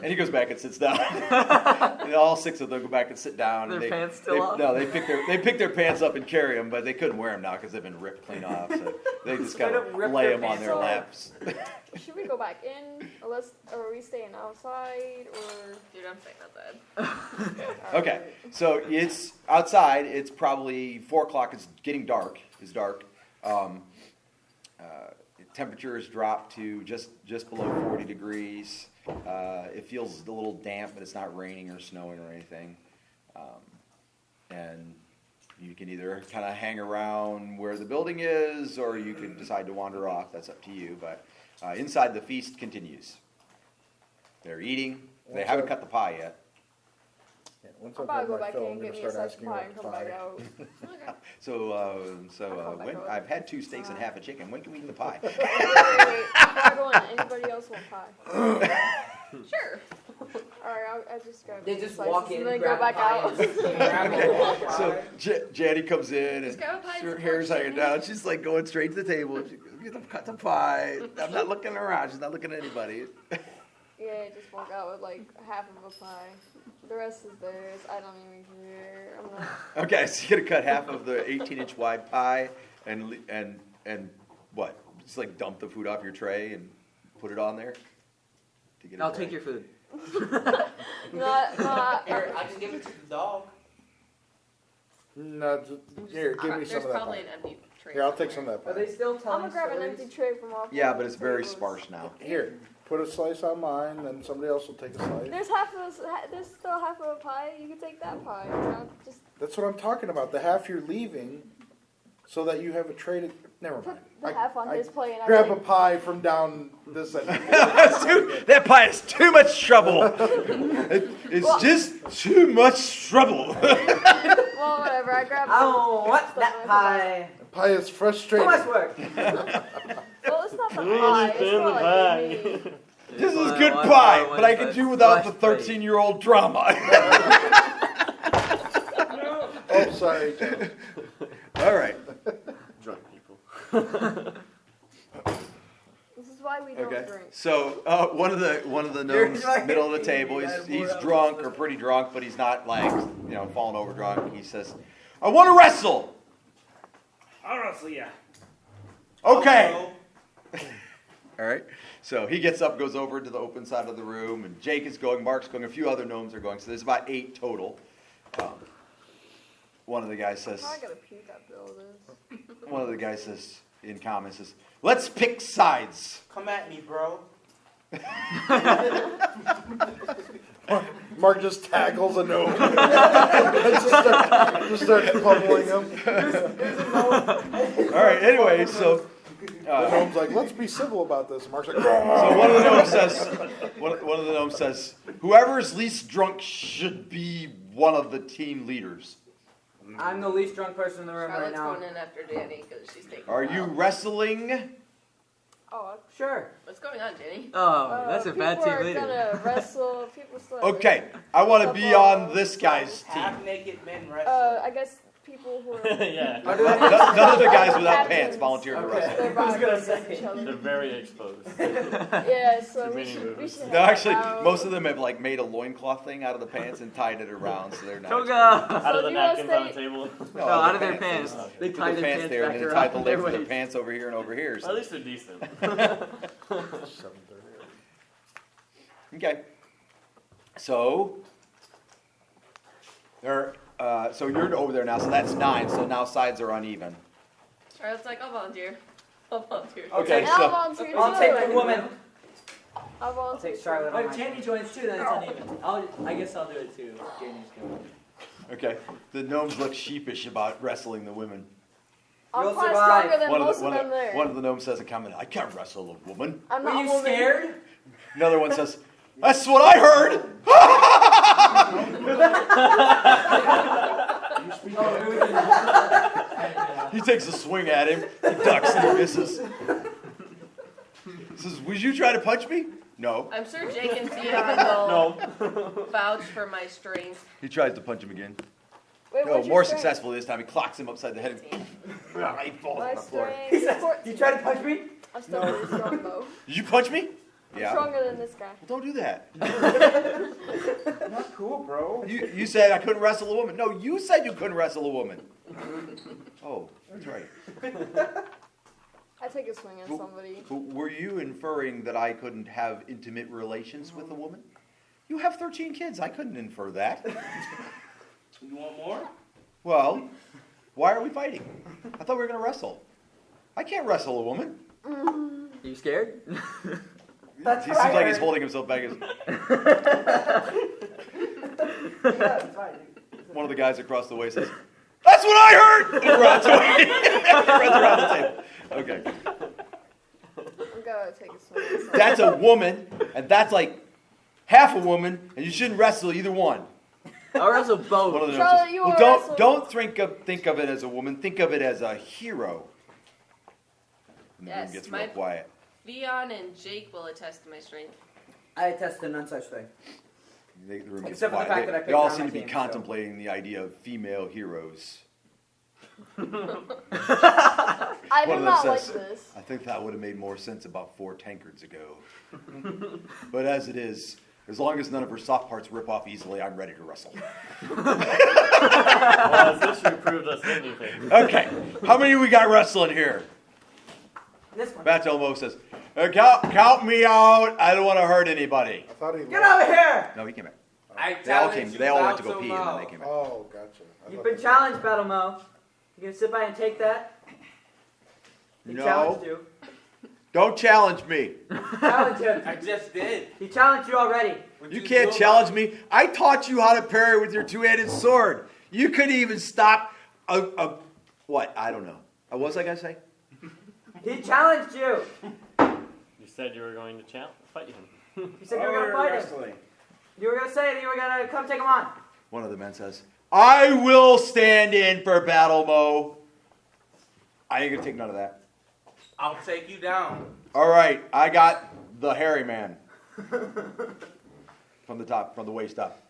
A: And he goes back and sits down. And all six of them go back and sit down.
B: Their
A: and
B: pants still up?
A: No, they pick their pants up and carry them, but they couldn't wear them now because they've been ripped clean off. So they just
B: Straight
A: kind
B: up
A: of
B: rip
A: lay
B: their
A: them on
B: pants
A: their
B: off.
A: laps.
E: Should we go back in, or are we staying outside, or?
F: Dude, I'm staying outside.
A: Okay, so it's outside. It's probably 4 o'clock. It's getting dark. It's dark. Temperature has dropped to just below 40 degrees. It feels a little damp, but it's not raining or snowing or anything. And you can either kind of hang around where the building is, or you could decide to wander off. That's up to you. But inside, the feast continues. They're eating. They
C: What's
A: haven't
C: up?
A: cut the pie yet.
C: Yeah, once
E: I'm
C: I've
E: about to
C: had
E: go
C: my
E: back
C: fill,
E: in
C: I'm
E: and
C: going
E: get
C: to
E: me a
C: start
E: second
C: asking
E: pie
C: about
E: and
C: the
E: come back
C: pie.
E: out.
A: So I've had 2 steaks and half a chicken. When can we eat the pie?
E: Wait, before I go in, anybody else want pie?
F: Sure.
E: Alright, I just grab
D: They
E: two
D: just
E: slices
D: walk in,
E: and then
D: grab
E: go back
D: pie,
E: out.
D: and grab a whole
A: So
D: pie.
A: Janny comes in
F: Just
A: and
F: grab a pie and
A: her
F: some
A: hair's
F: pork
A: hanging
F: chili.
A: down. She's like going straight to the table. She goes, "Cut the pie." I'm not looking around. She's not looking at anybody.
E: Yeah, just walk out with like half of a pie. The rest is theirs. I don't even care. I'm not.
A: Okay, so you're gonna cut half of the 18-inch wide pie and what? Just like dump the food off your tray and put it on there. To get it
B: I'll
A: dry?
B: take your food.
E: Not.
I: Here, I can give it to the dog.
C: No, here, give me some
F: There's
C: of that
F: probably
C: pie.
F: an empty tray.
C: Here, I'll take some
F: somewhere.
C: of
D: Are
C: that
D: they
C: pie.
D: still
E: I'm
D: telling
E: gonna grab an
D: stories?
E: empty tray from off.
A: Yeah,
E: one
A: but
E: of
A: it's
E: the
A: very
E: tables.
A: sparse now.
C: Here, put a slice on mine, then somebody else will take a slice.
E: There's there's still half of a pie. You can take that pie. Just
C: That's what I'm talking about. The half you're leaving, so that you have a tray to. Never
E: put
C: mind.
E: the half on his plate. And
C: Grab a
E: everything.
C: pie from down this end.
A: That pie is too much trouble. It's just too much trouble.
E: Well, Well, whatever. I grabbed.
B: Oh,
E: some
B: what's
E: stuff
B: that
E: and I
B: pie?
C: Pie is
B: Too
C: frustrating.
B: much work.
E: forgot- Well, it's not the
G: We
E: pie. It's
G: understand
E: more
G: the
E: like
G: pie.
E: the meat.
A: This is good pie, but I could do without the 13-year-old drama.
C: Oh, sorry, Joe.
A: All right.
G: Drunk people.
E: This is why we don't
A: Okay.
E: drink.
A: So one of the gnomes, middle of the table. He's drunk or pretty drunk, but he's not like falling over drunk. He says, "I want to wrestle."
H: I'll wrestle ya.
A: Okay. All right. So he gets up, goes over to the open side of the room, and Jake is going, Mark's going, a few other gnomes are going. So there's about 8 total. One of the guys says,
E: I gotta puke after all this.
A: one of the guys says in comments says, "Let's pick sides."
I: Come at me, bro.
C: Mark just tackles a gnome. just start pummeling him.
A: All right. Anyway, so
C: The gnome's like, let's be civil about this. And Mark's like,
A: so one of the gnomes says, one of the gnomes says, "Whoever's least drunk should be one of the team leaders."
B: I'm the least drunk person in the room right
F: Charlotte's
B: now.
F: going in after Danny because she's taking.
A: Are
F: a
A: you
F: while.
A: wrestling?
E: Oh,
B: Sure.
F: What's going on, Danny?
B: Oh, that's a bad team
E: People
B: leader.
E: are gonna wrestle. People still.
A: Okay, I want to be on this guy's team.
I: Half naked men wrestle.
E: I guess people who are.
G: Yeah.
B: Are there any-
A: None of the guys without
E: Captains.
A: pants volunteered to
B: Okay.
A: wrestle.
E: Their
B: I was gonna
E: bodies
B: say.
E: against each
G: They're
E: other.
G: very exposed.
E: Yeah, so
G: Too
E: we
G: many
E: should
G: movies.
E: head
A: No, actually,
E: out.
A: most of them have like made a loincloth thing out of the pants and tied it around, so they're not.
B: Toga!
G: Out of
E: So
G: the
E: do you wanna
G: napkins on the
E: stay-
G: table.
A: No,
B: No, out of their pants.
A: They
B: They
A: put
B: tie
A: the
B: their
A: pants
B: pants
A: there and
B: back
A: then tie the
B: around their
A: legs of their
B: waist.
A: pants over here and over here.
G: At
A: So.
G: least they're decent.
C: 7:30.
A: Okay. So so you're over there now. So that's 9. So now sides are uneven.
F: Charlotte's like, I'll volunteer. I'll volunteer.
A: Okay,
E: And I'll
A: so
E: volunteer too.
B: I'll take the woman.
E: I'll volunteer.
B: Take Charlotte
J: Oh,
B: on
J: if
B: my
J: Janie joins too, then it's uneven. I guess I'll do it too. If Janie's going.
A: okay, the gnomes look sheepish about wrestling the women.
E: I'm
B: You'll
E: probably
B: survive.
E: stronger than most of them there.
A: One of the gnomes says a comment. "I can't wrestle a woman."
E: I'm
J: Were
E: not
J: you
E: a woman.
J: scared?
A: Another one says, "That's what I heard." He takes a swing at him. He ducks and he misses. He says, "Would you try to punch me?" No.
F: I'm sure Jake and Theon will vouch for my strength.
A: He tries to punch him again.
E: Wait,
A: No,
E: what's your
A: more
E: strength?
A: successful this time. He clocks him upside the head and he falls
E: My
A: on the floor.
E: strength is 14.
B: You try to punch me?
E: I'm still really strong though.
A: Did you punch me?
E: I'm
A: Yeah.
E: stronger than this guy.
A: Well, don't do that.
C: Not cool, bro.
A: You said I couldn't wrestle a woman. No, you said you couldn't wrestle a woman. Oh, that's right.
E: I take a swing at somebody.
A: Were you inferring that I couldn't have intimate relations with a woman? You have 13 kids. I couldn't infer that.
I: You want more?
A: Well, why are we fighting? I thought we were going to wrestle. I can't wrestle a woman.
B: Are you scared?
A: He seems like he's holding himself back. One of the guys across the way says, "That's what I heard!" He runs away. He runs around the table. Okay.
E: I'm gonna take a swing at somebody.
A: That's a woman, and that's like half a woman, and you shouldn't wrestle either one.
B: I'll wrestle both.
A: One of the
E: Charlotte,
A: says,
E: you
A: well,
E: will
A: don't
E: wrestle.
A: don't think of it as a woman. Think of it as a hero. And the room
F: Yes,
A: gets
F: my-
A: real quiet.
F: Theon and Jake will attest to my strength.
B: I attest to none such thing.
A: The room gets
B: Except for the
A: quiet.
B: fact that I
A: They
B: picked
A: all
B: her on
A: seem
B: my
A: to be
B: team, so.
A: contemplating the idea of female heroes.
E: I
A: One
E: do
A: of them
E: not
A: says,
E: like this.
A: I think that would have made more sense about 4 tankards ago. But as it is, as long as none of her soft parts rip off easily, I'm ready to wrestle.
G: Well, as this you proved us anything.
A: Okay, how many we got wrestling here?
B: This one.
A: Matt Elmo says, count me out. I don't want to hurt anybody.
C: I thought he
B: Get over here!
A: No, he came back.
I: I
A: They all
I: challenge you
A: They all went to
I: without
A: go pee,
I: so
A: and then
I: loud.
A: they came back.
C: Oh, gotcha. I
B: You've
C: thought
B: been
C: that-
B: challenged, Battle Mo. You gonna sit by and take that? He challenged
A: No,
B: you.
A: don't challenge me.
B: Challenge him.
I: I just did.
B: He challenged you already.
I: What'd
A: You
I: do
A: can't
I: about
A: challenge
I: it?
A: me. I taught you how to parry with your 2-handed sword. You couldn't even stop a what? I don't know. What was I gonna say?
B: He challenged you.
G: You said you were going to fight him.
B: You said you were gonna fight him.
H: wrestling.
B: You were gonna say that you were gonna come take him on.
A: One of the men says, I will stand in for Battle Mo. I ain't gonna take none of that.
I: I'll take you down.
A: All right, I got the hairy man. From the top, from the waist up.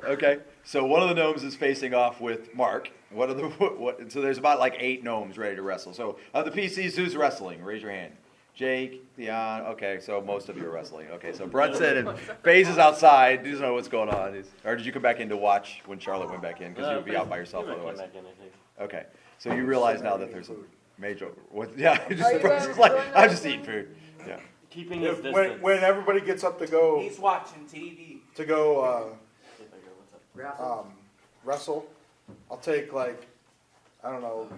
A: Okay, so one of the gnomes is facing off with Mark. So there's about like 8 gnomes ready to wrestle. So of the PCs, who's wrestling? Raise your hand. Jake, Theon. Okay, so most of you are wrestling. Okay, so Brunson and FaZe is outside. He doesn't know what's going on. Or did you come back in to watch when Charlotte went back in? Because you would be out by yourself otherwise. Okay, so you realize now that there's a major. Yeah, Brunson's like, I'm just eating food. Yeah.
G: Keeping his distance.
C: When everybody gets up to go
I: He's watching TV.
C: to go
B: Wrestle.
C: wrestle, I'll take like I don't know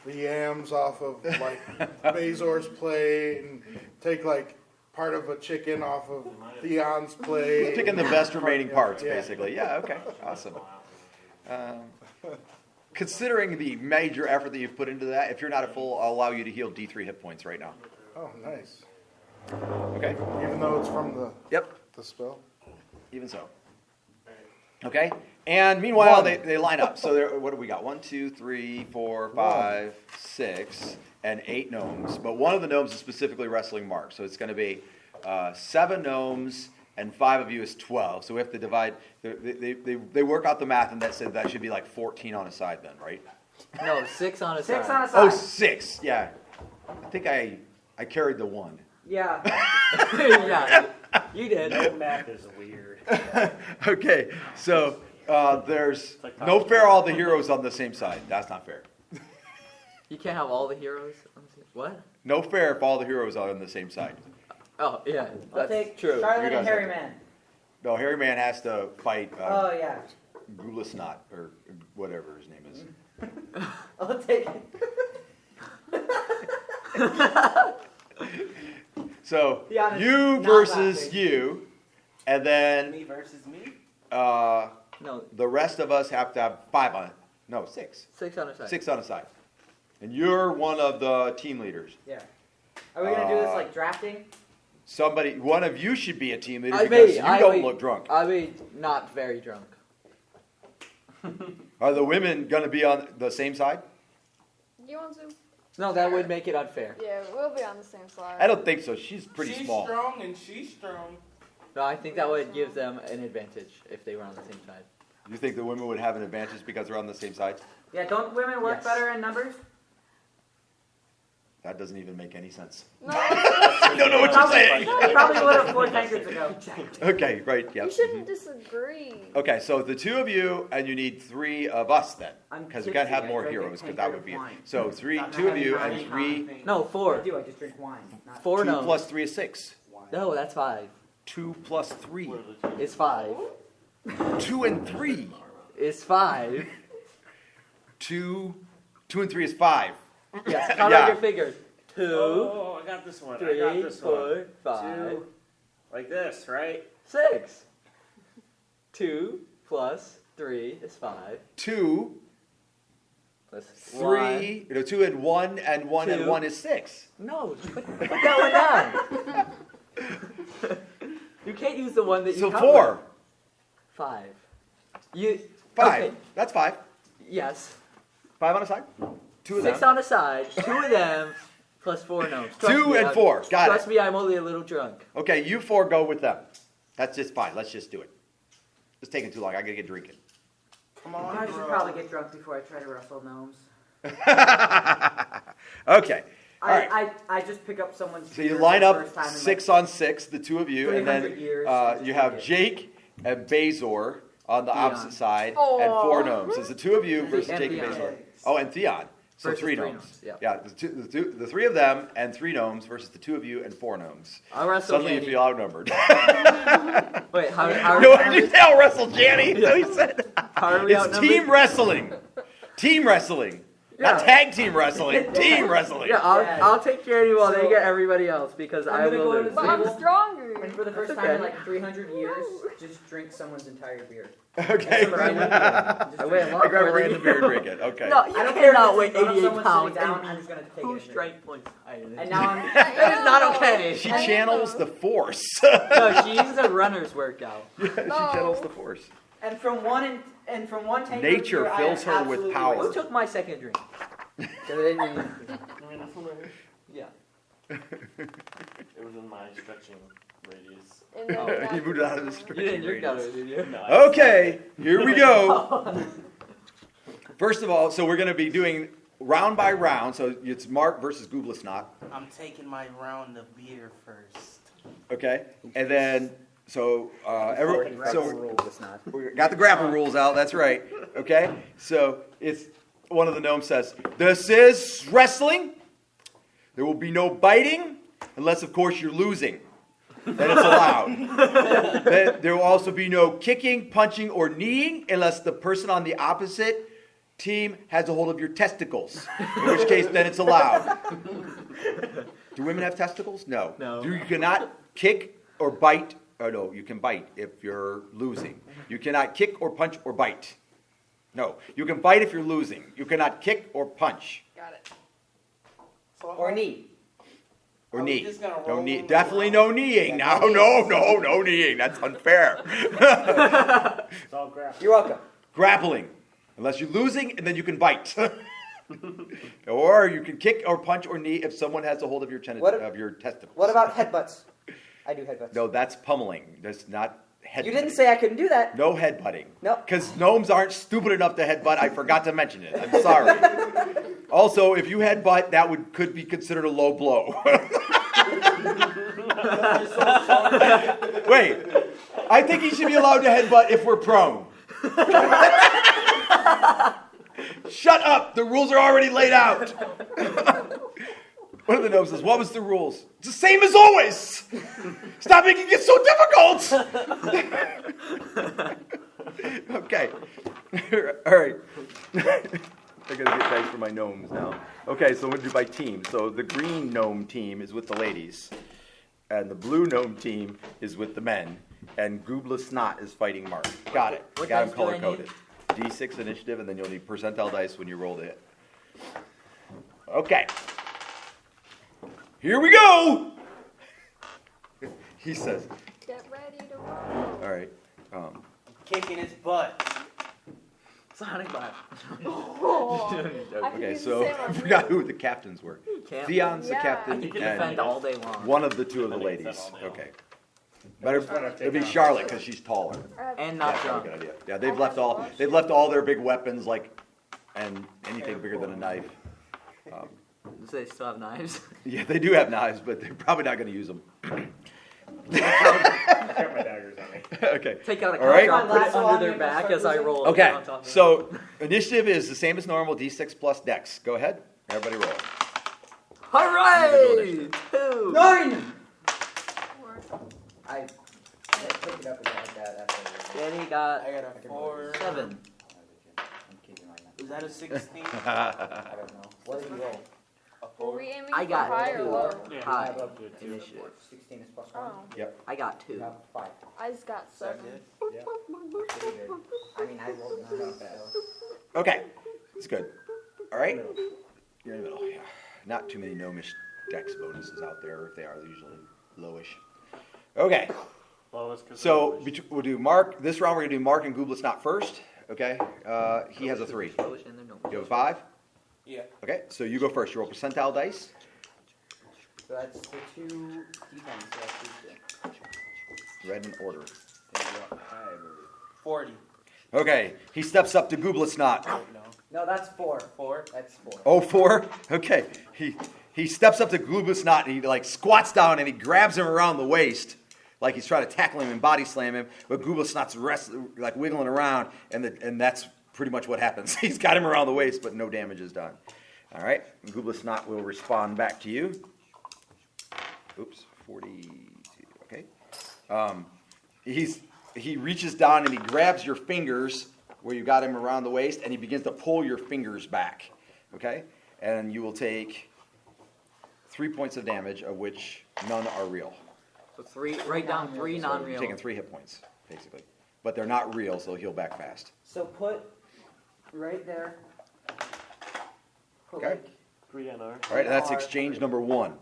C: the yams off of like Bezor's plate and take like part of a chicken off of Theon's plate.
A: Picking the best remaining parts,
C: Yeah.
A: basically. Yeah, okay, awesome. Considering the major effort that you've put into that, if you're not at full, I'll allow you to heal D3 hit points right now.
C: Oh, nice.
A: Okay?
C: Even though it's from the spell.
A: Even so. Okay? And meanwhile,
C: One.
A: they line up. So there, what do we got? 1, 2, 3, 4, 5, 6, and 8 gnomes. But one of the gnomes is specifically wrestling Mark. So it's going to be 7 gnomes, and 5 of you is 12. So we have to divide. They work out the math, and that said that should be like 14 on a side then, right?
B: No, 6 on a side.
D: 6 on a side.
A: Oh, 6. Yeah. I think I carried the 1.
D: Yeah.
B: Yeah, you did.
H: No math is weird.
A: Okay, so there's no fair all the heroes on the same side. That's not fair.
B: You can't have all the heroes. What?
A: No fair if all the heroes are on the same side.
B: Oh, yeah,
D: I'll
B: that's
D: take
B: true.
D: Charlotte
A: You
D: and
A: guys
D: Hairy
A: have to-
D: Man.
A: No, Hairy Man has to fight
D: Oh, yeah.
A: Gulasnot, or whatever his name is.
D: I'll take
A: So,
D: Be honest,
A: you
D: not
A: versus
D: laughing.
A: you, and then
I: Me versus me?
B: No,
A: the rest of us have to have 5 on it. No, 6.
B: 6 on a side.
A: 6 on a side. And you're one of the team leaders.
D: Yeah. Are we going to do this like drafting?
A: One of you should be a team leader
B: I
A: because
B: may-
A: you
B: I
A: don't
B: may-
A: look drunk.
B: I mean, not very drunk.
A: Are the women going to be on the same side?
E: Do you want to?
B: No, that would make it unfair.
E: Yeah, we'll be on the same side.
A: I don't think so. She's pretty
I: she's
A: small.
I: strong and she's strong.
B: No, I think that would give them an advantage if they were on the same side.
A: You think the women would have an advantage because they're on the same side?
D: Yeah, don't women work
B: Yes.
D: better in numbers?
A: That doesn't even make any sense.
E: No,
A: I don't know what you're saying.
D: They probably would have 4 tankards ago.
A: Okay, right, yeah.
E: you shouldn't disagree.
A: Okay, so the 2 of you, and you need 3 of us then,
D: I'm
A: because we can't have
D: tipsy. I
A: more
D: drank a
A: heroes, because that
D: tankard
A: would
D: of
A: be it.
D: wine.
A: So
D: I'm
A: 2
D: not
A: of you,
D: having
A: and
D: wine.
A: 3.
B: No,
D: I
B: 4.
D: do, I just drink wine. Not
B: 4
A: 2
B: gnomes.
A: plus 3 is 6.
B: No, that's 5.
A: 2 plus 3.
B: It's 5.
A: 2 and 3.
B: It's 5.
A: 2 and 3 is 5.
B: Yes, count
A: Yeah.
B: out your fingers. 2,
H: Oh, I got this one. I got
B: 3,
H: this
B: 4,
H: one.
B: 5,
H: 2, like this, right?
B: 6. 2 plus 3 is 5.
A: 2,
B: Plus
A: 3, 2 and 1, and 1 and
B: 2.
A: 1 is 6.
B: No, put that one down. You can't use the one that you
A: So
B: covered.
A: 4.
B: 5. You
A: 5.
B: Okay,
A: That's 5.
B: yes.
A: 5 on a side? 2 of
B: 6
A: them.
B: on a side. 2 of them plus 4 gnomes. Trust
A: 2
B: me,
A: and 4. Got
B: Trust
A: it.
B: me, I'm only a little drunk.
A: Okay, you 4 go with them. That's just fine. Let's just do it. It's taking too long. I gotta get drinking.
I: Come on,
D: I should
I: bro.
D: probably get drunk before I try to wrestle gnomes.
A: Okay. All right.
D: I just pick up someone's
A: So you
D: spear
A: line
D: for the
A: up
D: first time in,
A: 6 on 6, the 2 of you, and
D: 300
A: then
D: years.
A: you have Jake and Bezor on the
B: Theon.
A: opposite side, and
E: Aw.
A: 4 gnomes. It's the 2 of you versus
B: And
A: Jake and
B: Theon.
A: Bezor. Oh, and Theon. So
B: Versus
A: 3
B: 3
A: gnomes.
B: gnomes,
A: Yeah, the 3 of them and 3 gnomes versus the 2 of you and 4 gnomes.
B: I'll wrestle
A: Suddenly you
B: Janny.
A: feel outnumbered.
B: Wait, how
A: No, what did you say? I'll wrestle Janny. So he said.
B: are we
A: It's
B: outnumbered?
A: team wrestling. Team wrestling. Not tag team wrestling, team wrestling.
B: Yeah, I'll take care of you while they get everybody else because
D: I'm
B: I
D: gonna
B: will
D: go to
B: lose.
D: the
E: But I'm stronger.
D: And for the first
B: That's
D: time in
B: okay.
D: like 300 years, just drink someone's entire beer.
A: Okay.
B: That's what I would do. I weigh a
A: I
B: lot
A: grab a
B: more than
A: random
B: you.
A: beer and drink it. Okay.
B: No, you
D: I don't care
B: cannot
D: if
B: weigh
D: it's in front of
B: 88
D: someone
B: pounds
D: sitting down,
B: and
D: I'm just gonna take
J: Who
D: it.
J: strength points higher than
D: And
J: you?
D: now I'm.
B: That is not okay.
A: She channels the force.
J: No, she uses a runner's workout.
A: She channels the force.
D: And from one tank
A: Nature
D: of beer,
A: fills
D: I am
A: her with
D: absolutely
A: power.
J: Who
D: wasted.
J: took my second drink?
G: You mean this one right here?
J: Yeah.
G: It was in my stretching radius.
E: And then
A: You moved it out of the
J: You
A: stretching
J: didn't drink out
A: radius.
J: of it, did you?
G: No,
A: Okay, here we go. First of all, so we're going to be doing round by round. So it's Mark versus Googless Knot.
I: I'm taking my round of beer first.
A: Okay, and then so
B: Rule this not.
A: we got the grapple rules out. That's right. Okay, so it's one of the gnomes says this is wrestling. There will be no biting unless, of course, you're losing. Then it's allowed. Then there will also be no kicking, punching, or kneeing unless the person on the opposite team has a hold of your testicles. In which case, then it's allowed. Do women have testicles? No.
J: No.
A: You cannot kick or bite. Oh, no, you can bite if you're losing. You cannot kick or punch or bite. No. You can bite if you're losing. You cannot kick or punch.
E: Got it.
I: So
D: Or knee.
A: Or
I: Are we
A: knee.
I: just gonna
A: No
I: roll
A: knee.
I: them
A: Definitely
I: around?
A: no kneeing. No kneeing. That's unfair.
H: It's all grapple.
D: You're welcome.
A: Grappling. Unless you're losing, and then you can bite. Or you can kick or punch or knee if someone has a hold of your testicles.
D: What about headbutts? I do headbutts.
A: No, that's pummeling. That's not headbutting.
D: You didn't say I couldn't do that.
A: No headbutting.
D: No.
A: Because gnomes aren't stupid enough to headbutt. I forgot to mention it. I'm sorry. Also, if you headbutt, that could be considered a low blow. Wait. I think he should be allowed to headbutt if we're prone. Shut up! The rules are already laid out. One of the gnomes says, "What was the rules?" It's the same as always. Stop making it so difficult. Okay. All right. I gotta get back for my gnomes now. Okay, so I'm gonna do by team. So the green gnome team is with the ladies, and the blue gnome team is with the men. And Goobless Snot is fighting Mark. Got it.
J: What
A: Got him
J: dice do I
A: color
J: need?
A: coded. D6 initiative, and then you'll need percentile dice when you roll to hit. Okay. Here we go. He says.
E: Get ready to roll.
A: All right.
I: Kicking his butt.
J: Sonic Bob.
E: Oh, I could
A: Okay,
E: use
A: so
E: the same
A: I
E: on
A: forgot
E: you.
A: who the captains were.
J: Can't.
A: Theon's the
E: Yeah.
A: captain,
J: You can
A: and
J: defend all day long.
A: one of the two of the
G: I think it's
A: ladies.
G: all day long.
A: Okay. Better it'd be Charlotte because she's taller.
E: I have-
J: And
A: Yeah,
J: not
A: that's a
J: drunk.
A: good idea. Yeah, they've left all their big weapons and anything bigger than a knife.
J: So they still have knives.
A: Yeah, they do have knives, but they're probably not going to use them.
H: I got my daggers on me.
A: Okay.
J: Take out a
A: All right.
J: contract, put it
D: Lasso on
J: under
D: you
J: their
D: and
J: back
D: start
J: as I
D: losing?
J: roll.
A: Okay.
J: on top of it.
A: So initiative is the same as normal. D6 plus Dex. Go ahead. Everybody roll.
J: Hooray! 2.
D: 9! I picked it up again like that after.
J: Danny got
I: I got a 4.
J: 7.
I: Is that a 16?
D: I don't know. What did you roll?
I: A
E: Were
I: 4?
E: we aiming
J: I
E: for
J: got
E: high or
J: 2.
E: low?
G: Yeah.
J: High.
D: I have
J: Initiative.
D: 16 is plus 1.
E: Oh,
J: I got
D: You
J: 2.
D: have 5.
E: I just got
I: Is that
E: 7.
I: good?
D: Pretty good. I mean, I rolled 9 on that.
A: Okay. It's good. All right. You're in the middle. Yeah. Not too many gnomish Dex bonuses out there. If they are, they're usually lowish. Okay.
G: Well, that's 'cause
A: So
G: of the
A: we'll do Mark. This round we're going to do Mark and Goobless Not first. Okay. He has a 3. You have a 5?
I: Yeah.
A: Okay. So you go first. You roll percentile dice.
D: So that's the 2 defense. So that's 2.
A: Read in order.
I: 40.
A: Okay. He steps up to Goobless Not.
I: No.
D: No, that's 4.
I: 4.
D: That's 4.
A: Oh, 4? Okay. He steps up to Goobless Knot and he squats down and he grabs him around the waist like he's trying to tackle him and body slam him. But Goobless Knot's wiggling around and that's pretty much what happens. He's got him around the waist, but no damage is done. All right. Goobless Knot will respond back to you. Oops, 42. Okay. He reaches down and he grabs your fingers where you got him around the waist, and he begins to pull your fingers back. Okay? And you will take 3 points of damage, of which none are real.
B: So write down 3
A: So
B: non-real.
A: you're taking 3 hit points, basically. But they're not real, so he'll back fast.
D: So put right there. Put
A: Okay.
D: like
G: 3 NR.
A: All right, and that's exchange number 1.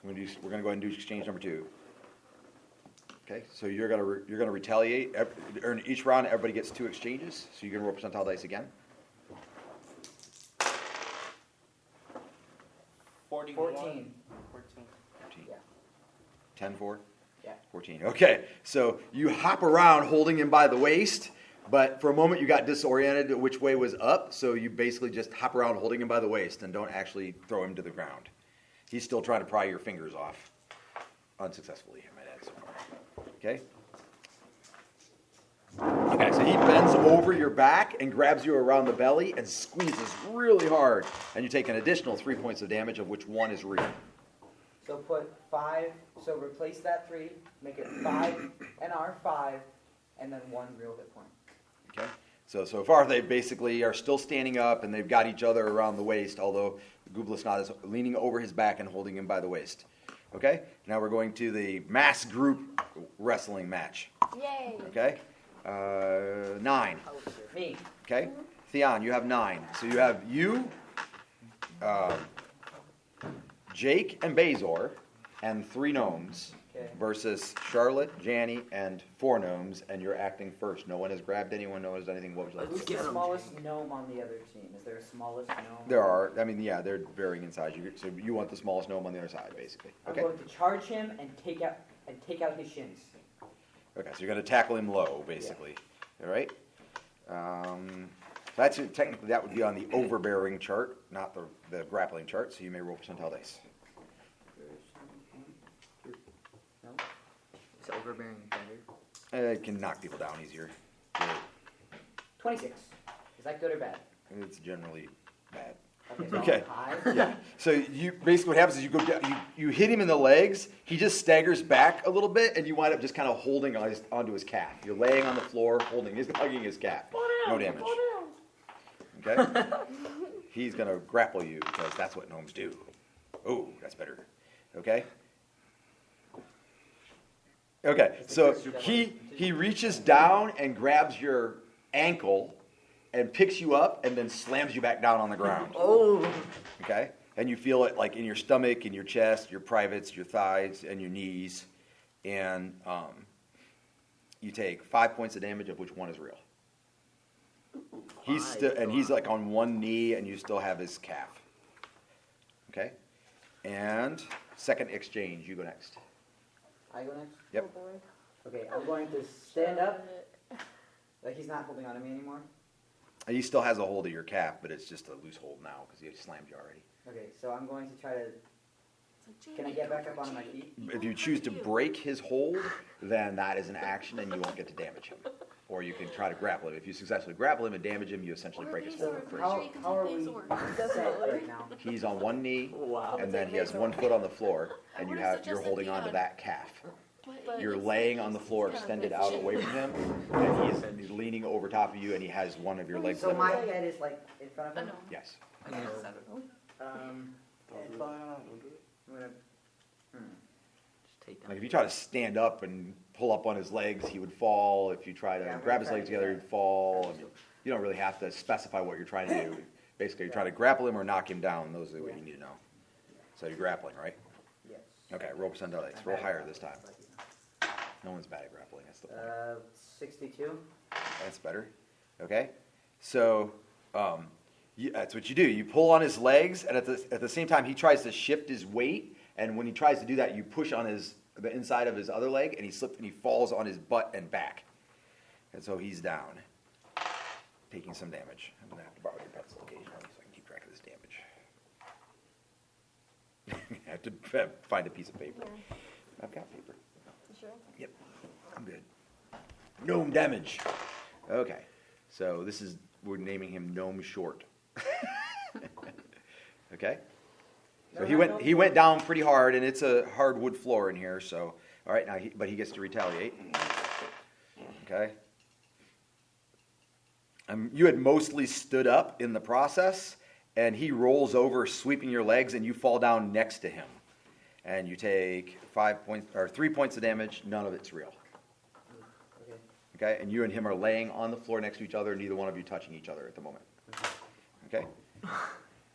A: So we're going to go ahead and do exchange number 2. Okay, so you're gonna retaliate. Each round, everybody gets 2 exchanges. So you're gonna roll percentile dice again.
I: 41.
D: 14.
I: 14.
A: 14.
D: Yeah.
A: 10 4?
D: Yeah.
A: 14. Okay, so you hop around holding him by the waist, but for a moment you got disoriented which way was up, so you basically just hop around holding him by the waist and don't actually throw him to the ground. He's still trying to pry your fingers off. Unsuccessfully, I might add so far. Okay? Okay, so he bends over your back and grabs you around the belly and squeezes really hard. And you take an additional 3 points of damage, of which 1 is real.
D: So put 5. So replace that 3. Make it 5 NR 5, and then 1 real hit point.
A: Okay? So far they basically are still standing up and they've got each other around the waist, although Gooblisnot is leaning over his back and holding him by the waist. Okay? Now we're going to the mass group wrestling match.
E: Yay.
A: Okay? 9.
D: Me.
A: Okay? Theon, you have 9. So you have you, Jake and Bazor, and 3 gnomes
D: Okay.
A: versus Charlotte, Janny, and 4 gnomes, and you're acting first. No one has grabbed anyone, no one has done anything. What would you like to
D: Who's
A: do?
D: the smallest gnome on the other team? Is there a smallest gnome?
A: There are. I mean, yeah, they're varying in size. So you want the smallest gnome on the other side, basically.
D: I'm
A: Okay?
D: going to charge him and take out his shins.
A: Okay, so you're going to tackle him low, basically. All right? That's technically, that would be on the overbearing chart, not the grappling chart, so you may roll percentile dice.
B: No? Is overbearing better?
A: It can knock people down easier.
D: 26. Is that good or bad?
A: It's generally bad.
D: So
A: Okay.
D: high.
A: Yeah. So you basically what happens is you go down, you hit him in the legs. He just staggers back a little bit, and you wind up just kind of holding onto his calf. You're laying on the floor, hugging his calf. No damage. Okay. He's gonna grapple you because that's what gnomes do. Oh, that's better. Okay. Okay. So he reaches down and grabs your ankle and picks you up and then slams you back down on the ground.
B: Oh!
A: Okay? And you feel it like in your stomach, in your chest, your privates, your thighs, and your knees. And you take 5 points of damage, of which 1 is real. He's like on one knee, and you still have his calf. Okay? And second exchange, you go next.
D: I go next?
A: Yep.
E: Oh boy.
D: Okay, I'm going to stand up. Like he's not holding on to me anymore.
A: He still has a hold of your calf, but it's just a loose hold now because he slammed you already.
D: Okay, so I'm going to try to. Can I get back up onto my feet?
A: If you choose to break his hold, then that is an action and you won't get to damage him. Or you can try to grapple him. If you successfully grapple him and damage him, you essentially break his hold first.
D: How are we set right now?
A: He's on one knee,
B: Wow.
A: and then he has 1 foot on the floor, and you're holding on to that calf. You're laying on the floor, extended out away from him, and he's leaning over top of you, and he has one of your legs.
D: So my head is like in front of him.
A: Yes.
D: I'm gonna.
B: Just take
A: Like
B: down.
A: if you try to stand up and pull up on his legs, he would fall. If you try to
D: Yeah, I'm
A: grab
D: gonna
A: his
D: try
A: legs
D: to do
A: together,
D: that.
A: he'd fall. I mean, you don't really have to specify what you're trying to do. Basically, you're trying to grapple him or knock him down. Those are what you need to know. So you're grappling, right?
D: Yes.
A: Okay, roll percentile dice. Roll higher this time. No one's bad at grappling. That's the point.
D: 62.
A: That's better. Okay? So that's what you do. You pull on his legs, and at the same time, he tries to shift his weight. And when he tries to do that, you push on the inside of his other leg, and he slips and he falls on his butt and back. And so he's down, taking some damage. I'm going to have to borrow your pencil occasionally so I can keep track of this damage. I have to find a piece of paper. I've got paper.
E: Sure.
A: Yep, I'm good. Gnome damage. Okay, so we're naming him Gnome Short. Okay? So he went down pretty hard, and it's a hardwood floor in here, so, all right, now but he gets to retaliate. Okay? You had mostly stood up in the process, and he rolls over, sweeping your legs, and you fall down next to him. And you take 3 points of damage. None of it's real. Okay, and you and him are laying on the floor next to each other, neither one of you touching each other at the moment. Okay?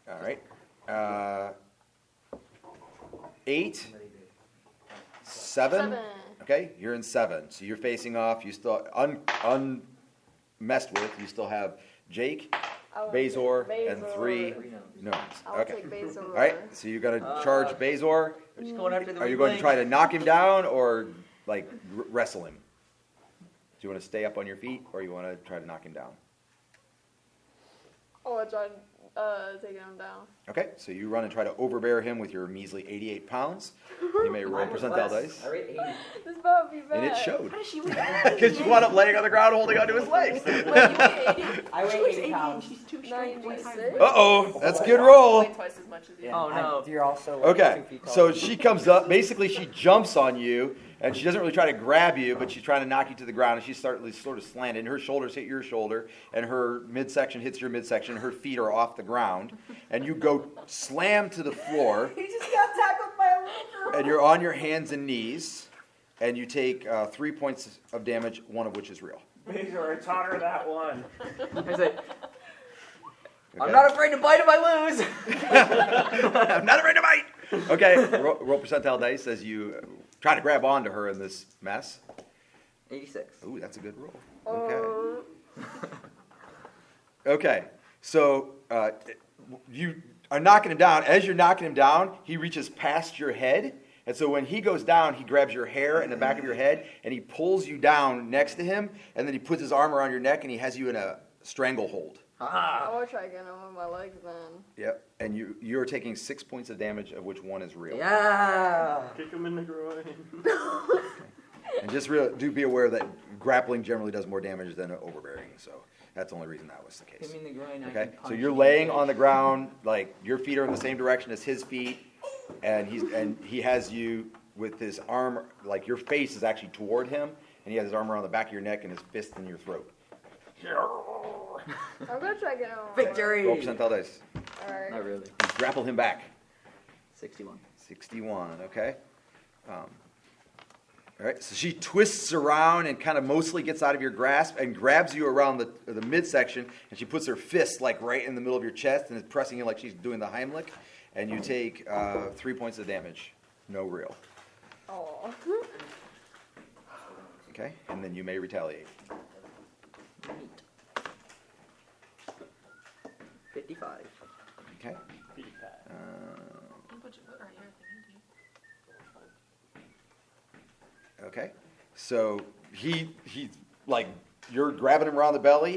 A: All right. 8, 7. Okay, you're in 7. So you're facing off. You still, unmessed with, you still have Jake, Bazor, and 3 gnomes.
E: I'll take Bazor.
A: All right, so you're going to charge Bazor.
J: Just going after the
A: Are you going to try to knock him down or, like, wrestle him? Do you want to stay up on your feet, or you want to try to knock him down?
E: Oh, I tried taking him down.
A: Okay, so you run and try to overbear him with your measly 88 pounds. You may roll percentile dice.
B: I rate 80.
E: This about to be bad.
A: And it showed.
F: How does she weigh?
A: Because you wound up laying on the ground holding onto his legs.
D: I weigh 80 pounds.
F: She's too strong.
E: 96.
A: Uh-oh, that's a good roll.
F: Weigh twice as much as you.
J: Oh no.
D: You're also
A: Okay,
D: 2 feet tall.
A: so she comes up. Basically, she jumps on you, and she doesn't really try to grab you, but she's trying to knock you to the ground, and she's sort of slanted. And her shoulders hit your shoulder, and her midsection hits your midsection. And her feet are off the ground, and you go slam to the floor,
D: He just got tackled by a little girl.
A: and you're on your hands and knees, and you take 3 points of damage, one of which is real.
H: Bazor, I taught her that one.
B: I say, I'm
A: Okay?
B: not afraid to bite if I lose.
A: I'm not afraid to bite. Okay, roll percentile dice as you try to grab onto her in this mess.
B: 86.
A: Ooh, that's a good roll. Okay. Okay, so you are knocking him down. As you're knocking him down, he reaches past your head. And so when he goes down, he grabs your hair in the back of your head, and he pulls you down next to him, and then he puts his arm around your neck, and he has you in a stranglehold.
B: Ah.
E: I will try getting him with my legs then.
A: Yep, and you're taking 6 points of damage, of which 1 is real.
B: Yeah.
G: Kick him in the groin.
A: And just do be aware that grappling generally does more damage than overbearing, so that's the only reason that was the case.
B: Hit me in the groin. I
A: Okay,
B: can
A: so
B: punch
A: you're
B: you.
A: laying on the ground, like your feet are in the same direction as his feet, and he has you with his arm, like your face is actually toward him, and he has his arm around the back of your neck and his fist in your throat.
E: I'm gonna try getting him.
B: Victory.
A: Roll percentile dice.
E: Alright.
B: Not really.
A: You grapple him back.
B: 61.
A: 61, okay. All right, so she twists around and kind of mostly gets out of your grasp and grabs you around the midsection, and she puts her fist like right in the middle of your chest and is pressing you like she's doing the Heimlich, and you take 3 points of damage. No real.
E: Oh.
A: Okay, and then you may retaliate.
B: Neat. 55.
A: Okay.
G: Beat that.
F: Put your foot right here if you need to.
A: Okay. So he's like, you're grabbing him around the belly,